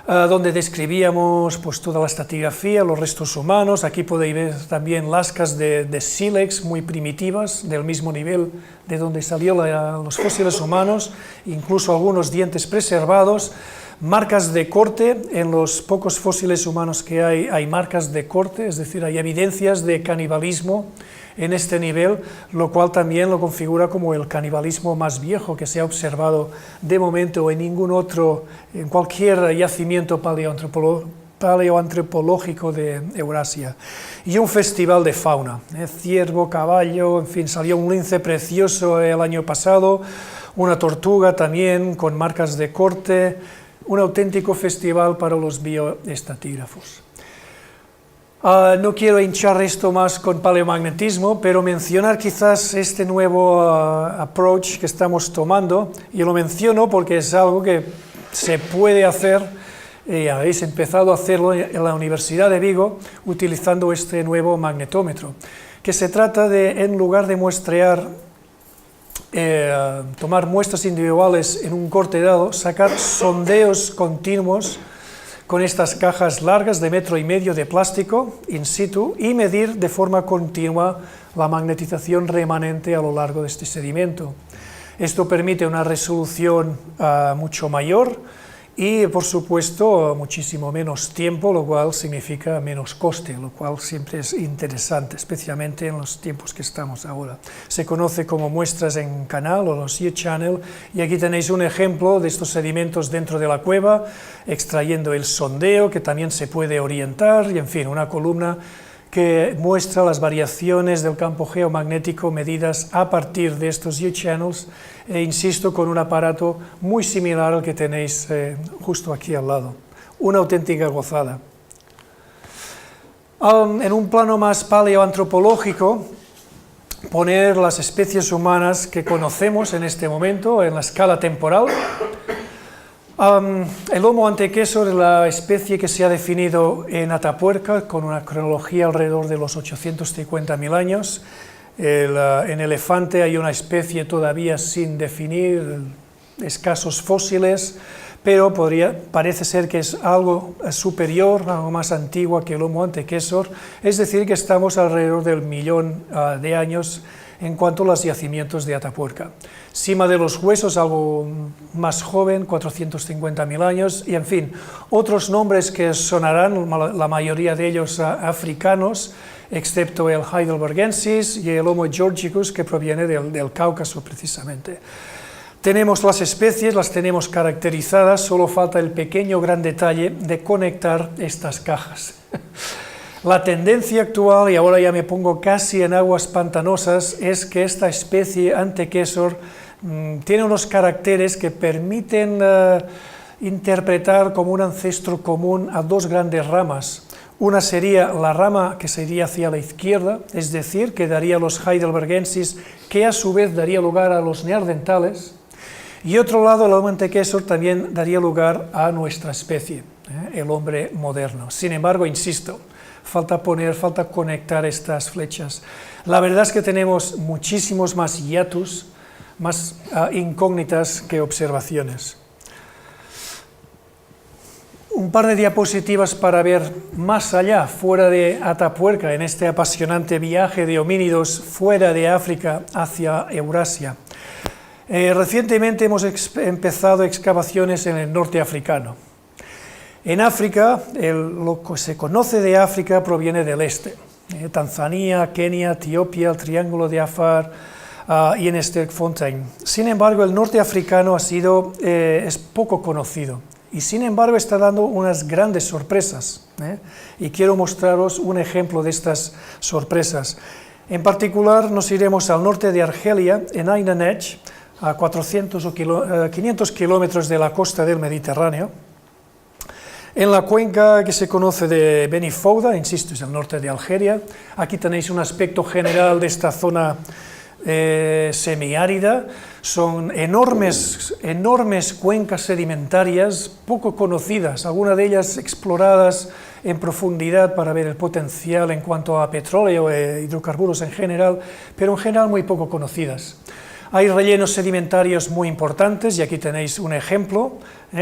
donde describíamos pues toda la estratigrafía, los restos humanos. Aquí podéis ver también lascas de sílex muy primitivas, del mismo nivel de donde salieron los fósiles humanos, incluso algunos dientes preservados, marcas de corte. En los pocos fósiles humanos que hay marcas de corte, es decir, hay evidencias de canibalismo en este nivel, lo cual también lo configura como el canibalismo más viejo que se ha observado de momento en ningún otro, en cualquier yacimiento paleoantropológico de Eurasia. Y un festival de fauna, ciervo, caballo, en fin, salió un lince precioso el año pasado, una tortuga también con marcas de corte, un auténtico festival para los bioestratígrafos. No quiero hinchar esto más con paleomagnetismo, pero mencionar quizás este nuevo approach que estamos tomando, y lo menciono porque es algo que se puede hacer, habéis empezado a hacerlo en la Universidad de Vigo, utilizando este nuevo magnetómetro, que se trata de, en lugar de muestrear, tomar muestras individuales en un corte dado, sacar sondeos continuos con estas cajas largas de 1,5 metros de plástico in situ y medir de forma continua la magnetización remanente a lo largo de este sedimento. Esto permite una resolución mucho mayor y, por supuesto, muchísimo menos tiempo, lo cual significa menos coste, lo cual siempre es interesante, especialmente en los tiempos que estamos ahora. Se conoce como muestras en canal o los U-channel, y aquí tenéis un ejemplo de estos sedimentos dentro de la cueva, extrayendo el sondeo, que también se puede orientar, y en fin, una columna que muestra las variaciones del campo geomagnético medidas a partir de estos U-channels, e insisto, con un aparato muy similar al que tenéis justo aquí al lado. Una auténtica gozada. En un plano más paleoantropológico, poner las especies humanas que conocemos en este momento en la escala temporal. El Homo antecessor es la especie que se ha definido en Atapuerca con una cronología alrededor de los 850.000 años. En elefante hay una especie todavía sin definir, escasos fósiles, pero parece ser que es algo superior, algo más antigua que el Homo antecessor, es decir, que estamos alrededor del 1.000.000 de años en cuanto a los yacimientos de Atapuerca. Cima de los huesos, algo más joven, 450.000 años, y en fin, otros nombres que sonarán, la mayoría de ellos africanos, excepto el heidelbergensis y el Homo georgicus, que proviene del Cáucaso precisamente. Tenemos las especies, las tenemos caracterizadas, solo falta el pequeño gran detalle de conectar estas cajas. La tendencia actual, y ahora ya me pongo casi en aguas pantanosas, es que esta especie antecessor tiene unos caracteres que permiten interpretar como un ancestro común a dos grandes ramas. Una sería la rama que sería hacia la izquierda, es decir, que daría a los heidelbergensis, que a su vez daría lugar a los neandertales, y otro lado, el Homo antecessor también daría lugar a nuestra especie, el hombre moderno. Sin embargo, insisto, falta conectar estas flechas. La verdad es que tenemos muchísimos más hiatus, más incógnitas que observaciones. Un par de diapositivas para ver más allá, fuera de Atapuerca, en este apasionante viaje de homínidos fuera de África hacia Eurasia. Recientemente hemos empezado excavaciones en el norte africano. En África, lo que se conoce de África proviene del este. Tanzania, Kenia, Etiopía, el Triángulo de Afar y en Sterkfontein. Sin embargo, el norte africano es poco conocido. y sin embargo está dando unas grandes sorpresas, y quiero mostraros un ejemplo de estas sorpresas. En particular nos iremos al norte de Argelia, en Ain Netch, a 400 o 500 kilómetros de la costa del Mediterráneo, en la cuenca que se conoce de Beni Fouda, insisto, es el norte de Argelia. Aquí tenéis un aspecto general de esta zona semiárida. Son enormes cuencas sedimentarias, poco conocidas, algunas de ellas exploradas en profundidad para ver el potencial en cuanto a petróleo e hidrocarburos en general, pero en general muy poco conocidas. Hay rellenos sedimentarios muy importantes, y aquí tenéis un ejemplo,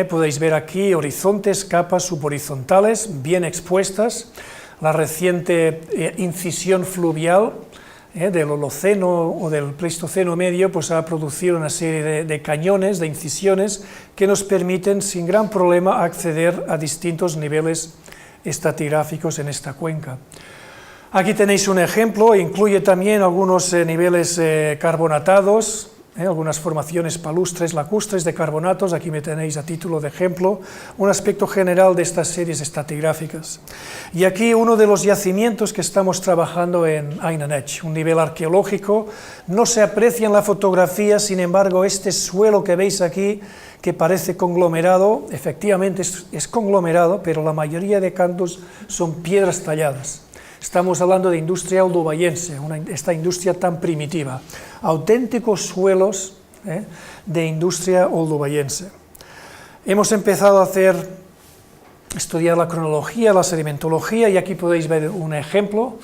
podéis ver aquí horizontes, capas subhorizontales bien expuestas, la reciente incisión fluvial del Holoceno o del Pleistoceno medio, pues ha producido una serie de cañones, de incisiones, que nos permiten sin gran problema acceder a distintos niveles estratigráficos en esta cuenca. Aquí tenéis un ejemplo, incluye también algunos niveles carbonatados, algunas formaciones palustres, lacustres de carbonatos. Aquí me tenéis a título de ejemplo un aspecto general de estas series estratigráficas. Y aquí uno de los yacimientos que estamos trabajando en Ain Netch, un nivel arqueológico, no se aprecia en la fotografía, sin embargo este suelo que veis aquí, que parece conglomerado, efectivamente es conglomerado, pero la mayoría de cantos son piedras talladas. Estamos hablando de industria oldovayense, esta industria tan primitiva, auténticos suelos de industria oldovayense. Hemos empezado a estudiar la cronología, la sedimentología, y aquí podéis ver un ejemplo.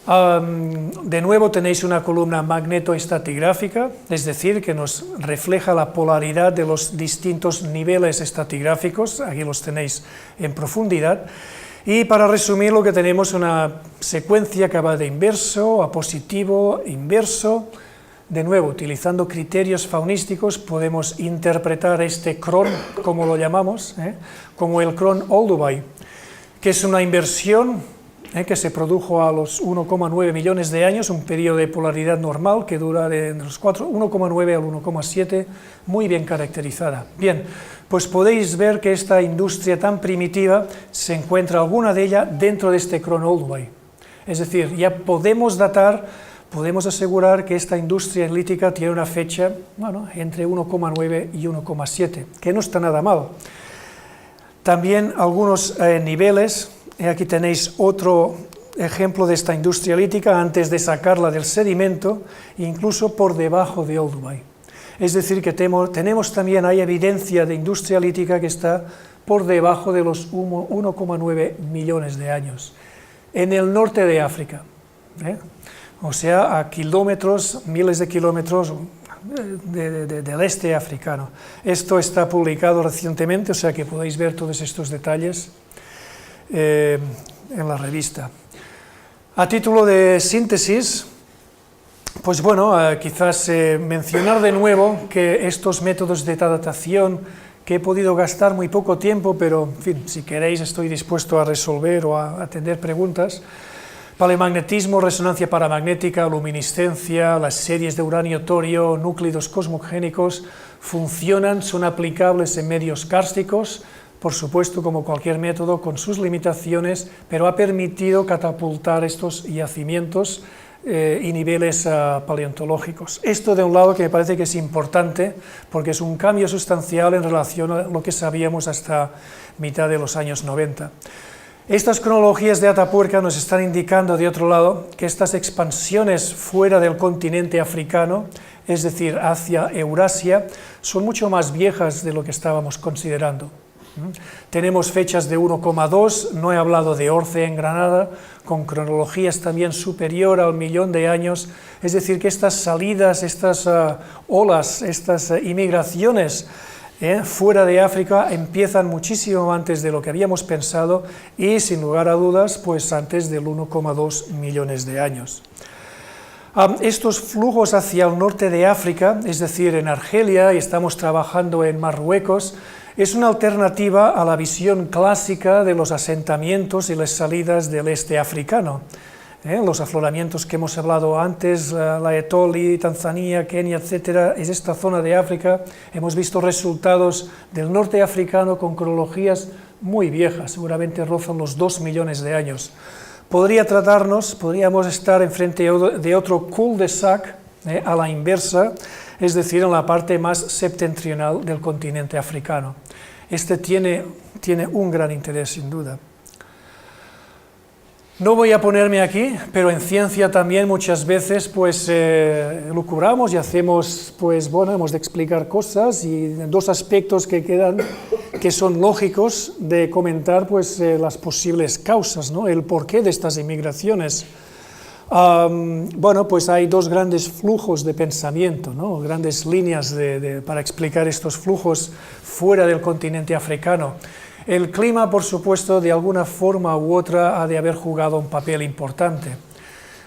De nuevo tenéis una columna magnetoestratigráfica, es decir, que nos refleja la polaridad de los distintos niveles estratigráficos, aquí los tenéis en profundidad. Y para resumir, lo que tenemos una secuencia que va de inverso a positivo, inverso. De nuevo, utilizando criterios faunísticos, podemos interpretar este cron, como lo llamamos, como el cron Olduvai, que es una inversión que se produjo a los 1,9 millones de años, un periodo de polaridad normal que dura de los 1,9 al 1,7, muy bien caracterizada. Bien, pues podéis ver que esta industria tan primitiva se encuentra alguna de ella dentro de este cron Olduvai. Es decir, ya podemos datar, podemos asegurar que esta industria lítica tiene una fecha, bueno, entre 1,9 y 1,7, que no está nada mal. También algunos niveles. Aquí tenéis otro ejemplo de esta industria lítica antes de sacarla del sedimento, incluso por debajo de Olduvai. Es decir, que tenemos también, hay evidencia de industria lítica que está por debajo de los 1,9 millones de años, en el norte de África, o sea, a kilómetros, miles de kilómetros del este africano. Esto está publicado recientemente, o sea que podéis ver todos estos detalles en la revista. A título de síntesis, pues bueno, quizás mencionar de nuevo que estos métodos de datación, que he podido gastar muy poco tiempo, pero en fin, si queréis estoy dispuesto a resolver o a atender preguntas. Paleomagnetismo, resonancia paramagnética, luminiscencia, las series de uranio-torio, núclidos cosmogénicos, funcionan, son aplicables en medios kársticos, por supuesto, como cualquier método, con sus limitaciones, pero ha permitido catapultar estos yacimientos y niveles paleontológicos. Esto de un lado que me parece que es importante, porque es un cambio sustancial en relación a lo que sabíamos hasta mitad de los años 90. Estas cronologías de Atapuerca nos están indicando, de otro lado, que estas expansiones fuera del continente africano, es decir, hacia Eurasia, son mucho más viejas de lo que estábamos considerando. Tenemos fechas de 1,2, no he hablado de Orce en Granada, con cronologías también superior al 1.000.000 de años, es decir, que estas salidas, estas olas, estas inmigraciones fuera de África empiezan muchísimo antes de lo que habíamos pensado y, sin lugar a dudas, pues antes del 1,2 millones de años. Estos flujos hacia el norte de África, es decir, en Argelia, y estamos trabajando en Marruecos, es una alternativa a la visión clásica de los asentamientos y las salidas del este africano. Los afloramientos que hemos hablado antes, la Etoli, Tanzania, Kenia, etcétera, es esta zona de África. Hemos visto resultados del norte africano con cronologías muy viejas, seguramente rozan los 2 millones de años. Podríamos estar enfrente de otro cul-de-sac, a la inversa, es decir, en la parte más septentrional del continente africano. Este tiene un gran interés, sin duda. No voy a ponerme aquí, pero en ciencia también muchas veces pues lucubramos y hacemos, pues bueno, hemos de explicar cosas, y dos aspectos que quedan, que son lógicos de comentar, pues las posibles causas, ¿no? El porqué de estas inmigraciones. Bueno, pues hay dos grandes flujos de pensamiento, ¿no? Grandes líneas para explicar estos flujos fuera del continente africano. El clima, por supuesto, de alguna forma u otra ha de haber jugado un papel importante.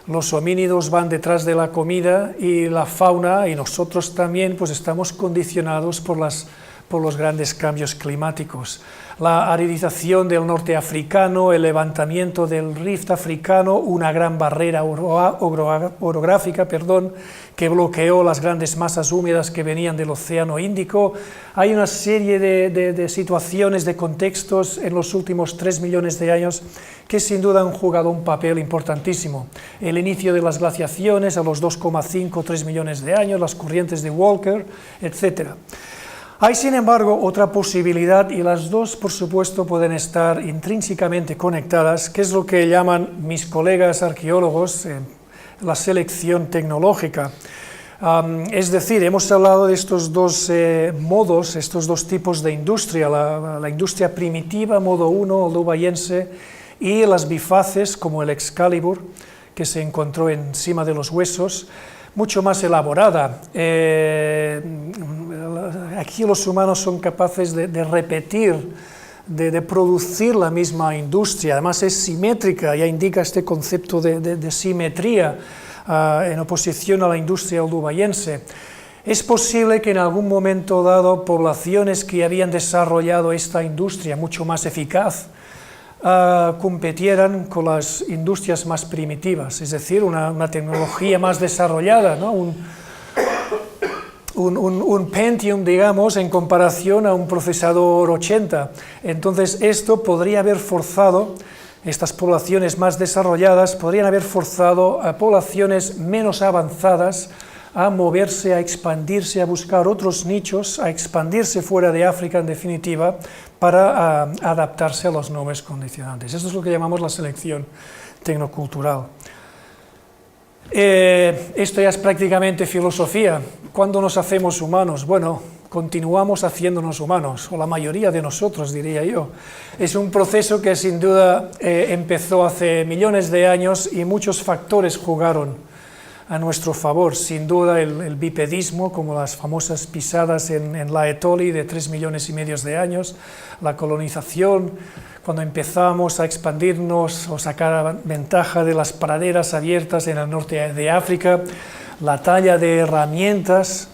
Los homínidos van detrás de la comida y la fauna, y nosotros también, pues estamos condicionados por los grandes cambios climáticos. La aridización del norte africano, el levantamiento del rift africano, una gran barrera orográfica, que bloqueó las grandes masas húmedas que venían del Océano Índico. Hay una serie de situaciones, de contextos en los últimos 3 millones de años que sin duda han jugado un papel importantísimo. El inicio de las glaciaciones a los 2,5-3 millones de años, las corrientes de Walker, etc. Hay, sin embargo, otra posibilidad, y las dos, por supuesto, pueden estar intrínsecamente conectadas, que es lo que llaman mis colegas arqueólogos la selección tecnológica. Es decir, hemos hablado de estos dos modos, estos dos tipos de industria, la industria primitiva, modo 1, olduvaiense, y las bifaces, como el Excalibur, que se encontró encima de los huesos, mucho más elaborada. Aquí los humanos son capaces de repetir, de producir la misma industria, además es simétrica, ya indica este concepto de simetría en oposición a la industria olduvaiense. Es posible que en algún momento dado poblaciones que habían desarrollado esta industria mucho más eficaz competieran con las industrias más primitivas, es decir, una tecnología más desarrollada, ¿no? Un Pentium, digamos, en comparación a un procesador 80. Entonces esto podría haber forzado, estas poblaciones más desarrolladas, podrían haber forzado a poblaciones menos avanzadas a moverse, a expandirse, a buscar otros nichos, a expandirse fuera de África, en definitiva, para adaptarse a los nuevos condicionantes. Esto es lo que llamamos la selección tecnocultural. Esto ya es prácticamente filosofía. ¿Cuándo nos hacemos humanos? Bueno, continuamos haciéndonos humanos, o la mayoría de nosotros, diría yo. Es un proceso que sin duda empezó hace millones de años y muchos factores jugaron a nuestro favor. Sin duda el bipedismo, como las famosas pisadas en la Etoli de 3,5 millones de años, la colonización, cuando empezamos a expandirnos o sacar ventaja de las praderas abiertas en el norte de África, la talla de herramientas,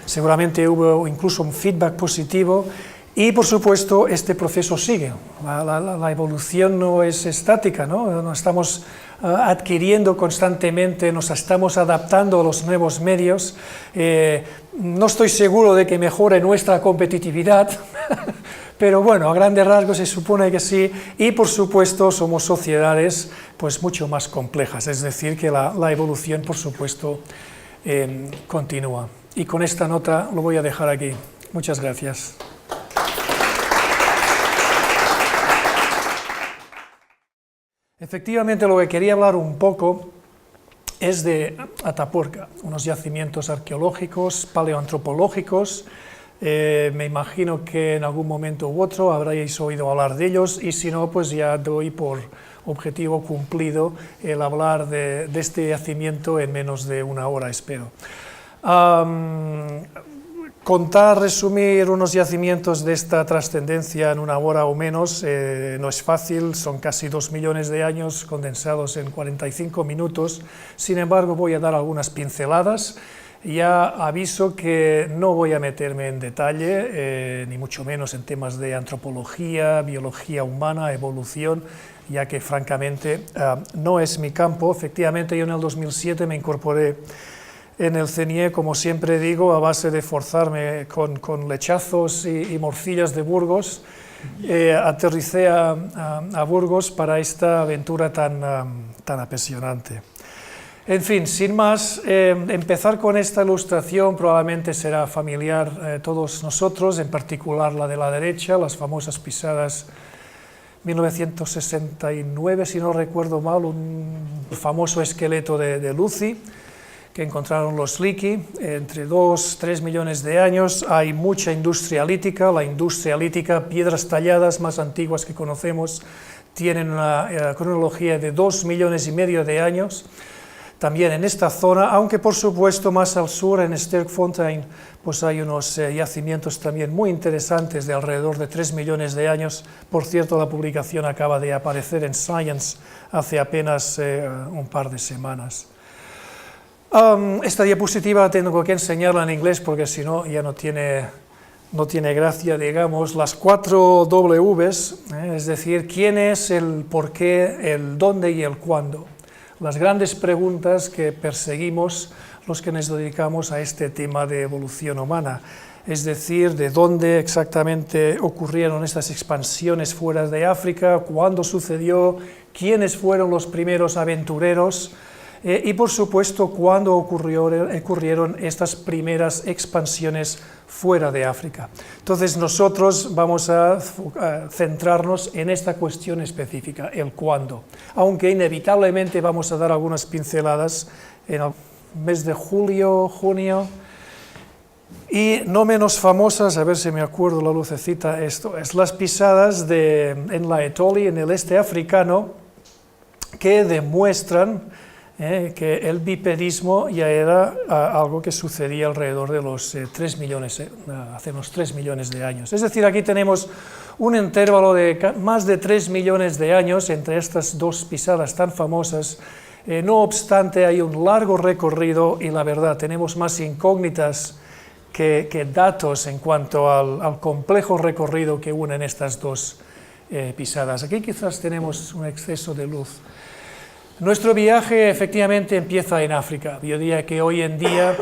seguramente hubo incluso un feedback positivo, y por supuesto este proceso sigue, la evolución no es estática, ¿no? Estamos adquiriendo constantemente, nos estamos adaptando a los nuevos medios, no estoy seguro de que mejore nuestra competitividad, pero bueno, a grandes rasgos se supone que sí, y por supuesto somos sociedades pues mucho más complejas, es decir, que la evolución por supuesto continúa. Y con esta nota lo voy a dejar aquí. Muchas gracias. Efectivamente, lo que quería hablar un poco es de Atapuerca, unos yacimientos arqueológicos, paleoantropológicos. Me imagino que en algún momento u otro habréis oído hablar de ellos, y si no, pues ya doy por objetivo cumplido el hablar de este yacimiento en menos de una hora, espero. Contar, resumir unos yacimientos de esta trascendencia en una hora o menos no es fácil, son casi 2 millones de años condensados en 45 minutos, sin embargo voy a dar algunas pinceladas. Ya aviso que no voy a meterme en detalle, ni mucho menos en temas de antropología, biología humana, evolución, ya que francamente no es mi campo. Efectivamente, yo en el 2007 me incorporé en el CNIE, como siempre digo, a base de forzarme con lechazos y morcillas de Burgos. Aterricé a Burgos para esta aventura tan apasionante. En fin, sin más, empezar con esta ilustración probablemente será familiar a todos nosotros, en particular la de la derecha, las famosas pisadas 1969, si no recuerdo mal, un famoso esqueleto de Lucy, que encontraron los Leakey, entre 2-3 millones de años. Hay mucha industria lítica, la industria lítica, piedras talladas más antiguas que conocemos, tienen una cronología de 2,5 millones de años, también en esta zona, aunque por supuesto más al sur, en Sterkfontein, pues hay unos yacimientos también muy interesantes de alrededor de 3 millones de años. Por cierto, la publicación acaba de aparecer en Science hace apenas un par de semanas. Esta diapositiva tengo que enseñarla en inglés porque si no ya no tiene gracia, digamos, las 4 Ws, es decir, quién es, el por qué, el dónde y el cuándo. Las grandes preguntas que perseguimos los que nos dedicamos a este tema de evolución humana, es decir, de dónde exactamente ocurrieron estas expansiones fuera de África, cuándo sucedió, quiénes fueron los primeros aventureros, y por supuesto cuándo ocurrieron estas primeras expansiones fuera de África. Entonces nosotros vamos a centrarnos en esta cuestión específica, el cuándo, aunque inevitablemente vamos a dar algunas pinceladas en el mes de julio, junio, y no menos famosas, a ver si me acuerdo la lucecita, esto es las pisadas en la Etoli, en el este africano, que demuestran que el bipedismo ya era algo que sucedía alrededor de los 3 millones, hace unos 3 millones de años. Es decir, aquí tenemos un intervalo de más de 3 millones de años entre estas dos pisadas tan famosas. No obstante, hay un largo recorrido y la verdad, tenemos más incógnitas que datos en cuanto al complejo recorrido que unen estas dos pisadas. Aquí quizás tenemos un exceso de luz. Nuestro viaje efectivamente empieza en África. Yo diría que hoy en día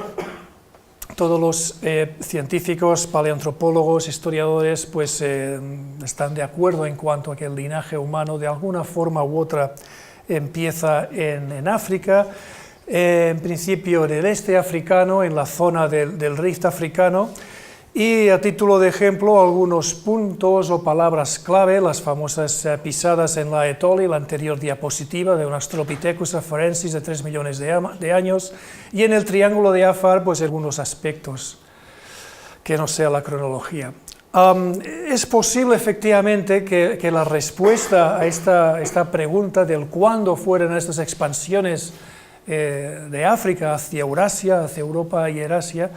todos los científicos, paleoantropólogos, historiadores, pues están de acuerdo en cuanto a que el linaje humano de alguna forma u otra empieza en África, en principio en el este africano, en la zona del Rift africano, y a título de ejemplo algunos puntos o palabras clave, las famosas pisadas en la Etoli, la anterior diapositiva de un Australopithecus afarensis de 3 millones de años, y en el triángulo de Afar pues algunos aspectos que no sea la cronología. Es posible efectivamente que la respuesta a esta pregunta del cuándo fueron estas expansiones de África hacia Eurasia, hacia Europa y Eurasia,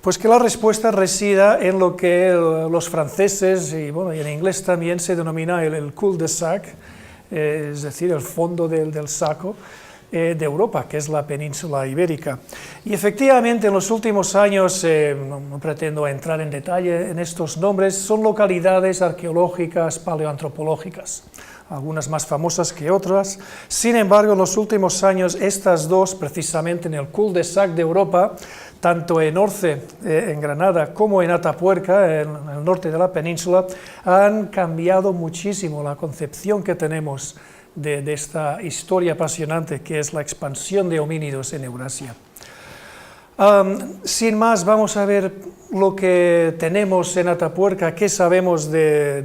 pues que la respuesta resida en lo que los franceses, y bueno, y en inglés también se denomina el cul-de-sac, es decir, el fondo del saco de Europa, que es la península ibérica. Y efectivamente en los últimos años, no pretendo entrar en detalle en estos nombres, son localidades arqueológicas paleoantropológicas, algunas más famosas que otras. Sin embargo, en los últimos años estas dos, precisamente en el cul-de-sac de Europa, tanto en Orce, en Granada, como en Atapuerca, en el norte de la península, han cambiado muchísimo la concepción que tenemos de esta historia apasionante que es la expansión de homínidos en Eurasia. Sin más, vamos a ver lo que tenemos en Atapuerca, qué sabemos de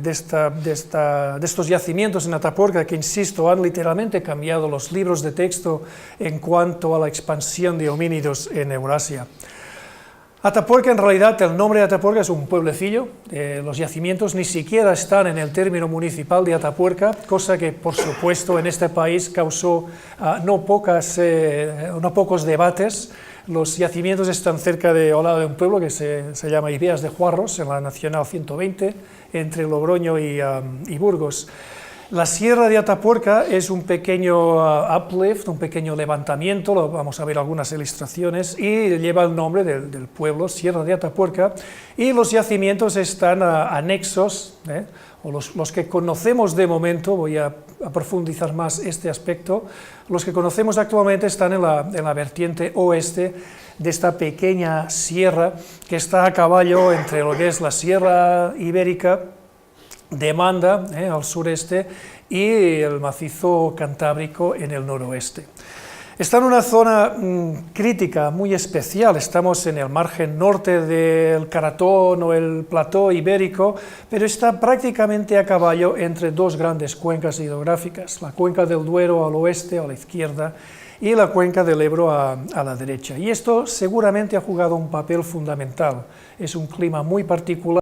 estos yacimientos en Atapuerca, que, insisto, han literalmente cambiado los libros de texto en cuanto a la expansión de homínidos en Eurasia. Atapuerca, en realidad, el nombre de Atapuerca es un pueblecillo, los yacimientos ni siquiera están en el término municipal de Atapuerca, cosa que, por supuesto, en este país causó no pocos debates. Los yacimientos están cerca al lado de un pueblo que se llama Ibeas de Juarros, en la Nacional 120, entre Logroño y Burgos. La Sierra de Atapuerca es un pequeño uplift, un pequeño levantamiento, vamos a ver algunas ilustraciones, y lleva el nombre del pueblo, Sierra de Atapuerca, y los yacimientos están anexos, o los que conocemos de momento, voy a profundizar más este aspecto, los que conocemos actualmente están en la vertiente oeste de esta pequeña sierra que está a caballo entre lo que es la Sierra Ibérica de Manda, al sureste, y el macizo cantábrico en el noroeste. Está en una zona crítica, muy especial, estamos en el margen norte del Caratón o el plató ibérico, pero está prácticamente a caballo entre dos grandes cuencas hidrográficas, la cuenca del Duero al oeste, a la izquierda, y la cuenca del Ebro a la derecha. Y esto seguramente ha jugado un papel fundamental, es un clima muy particular,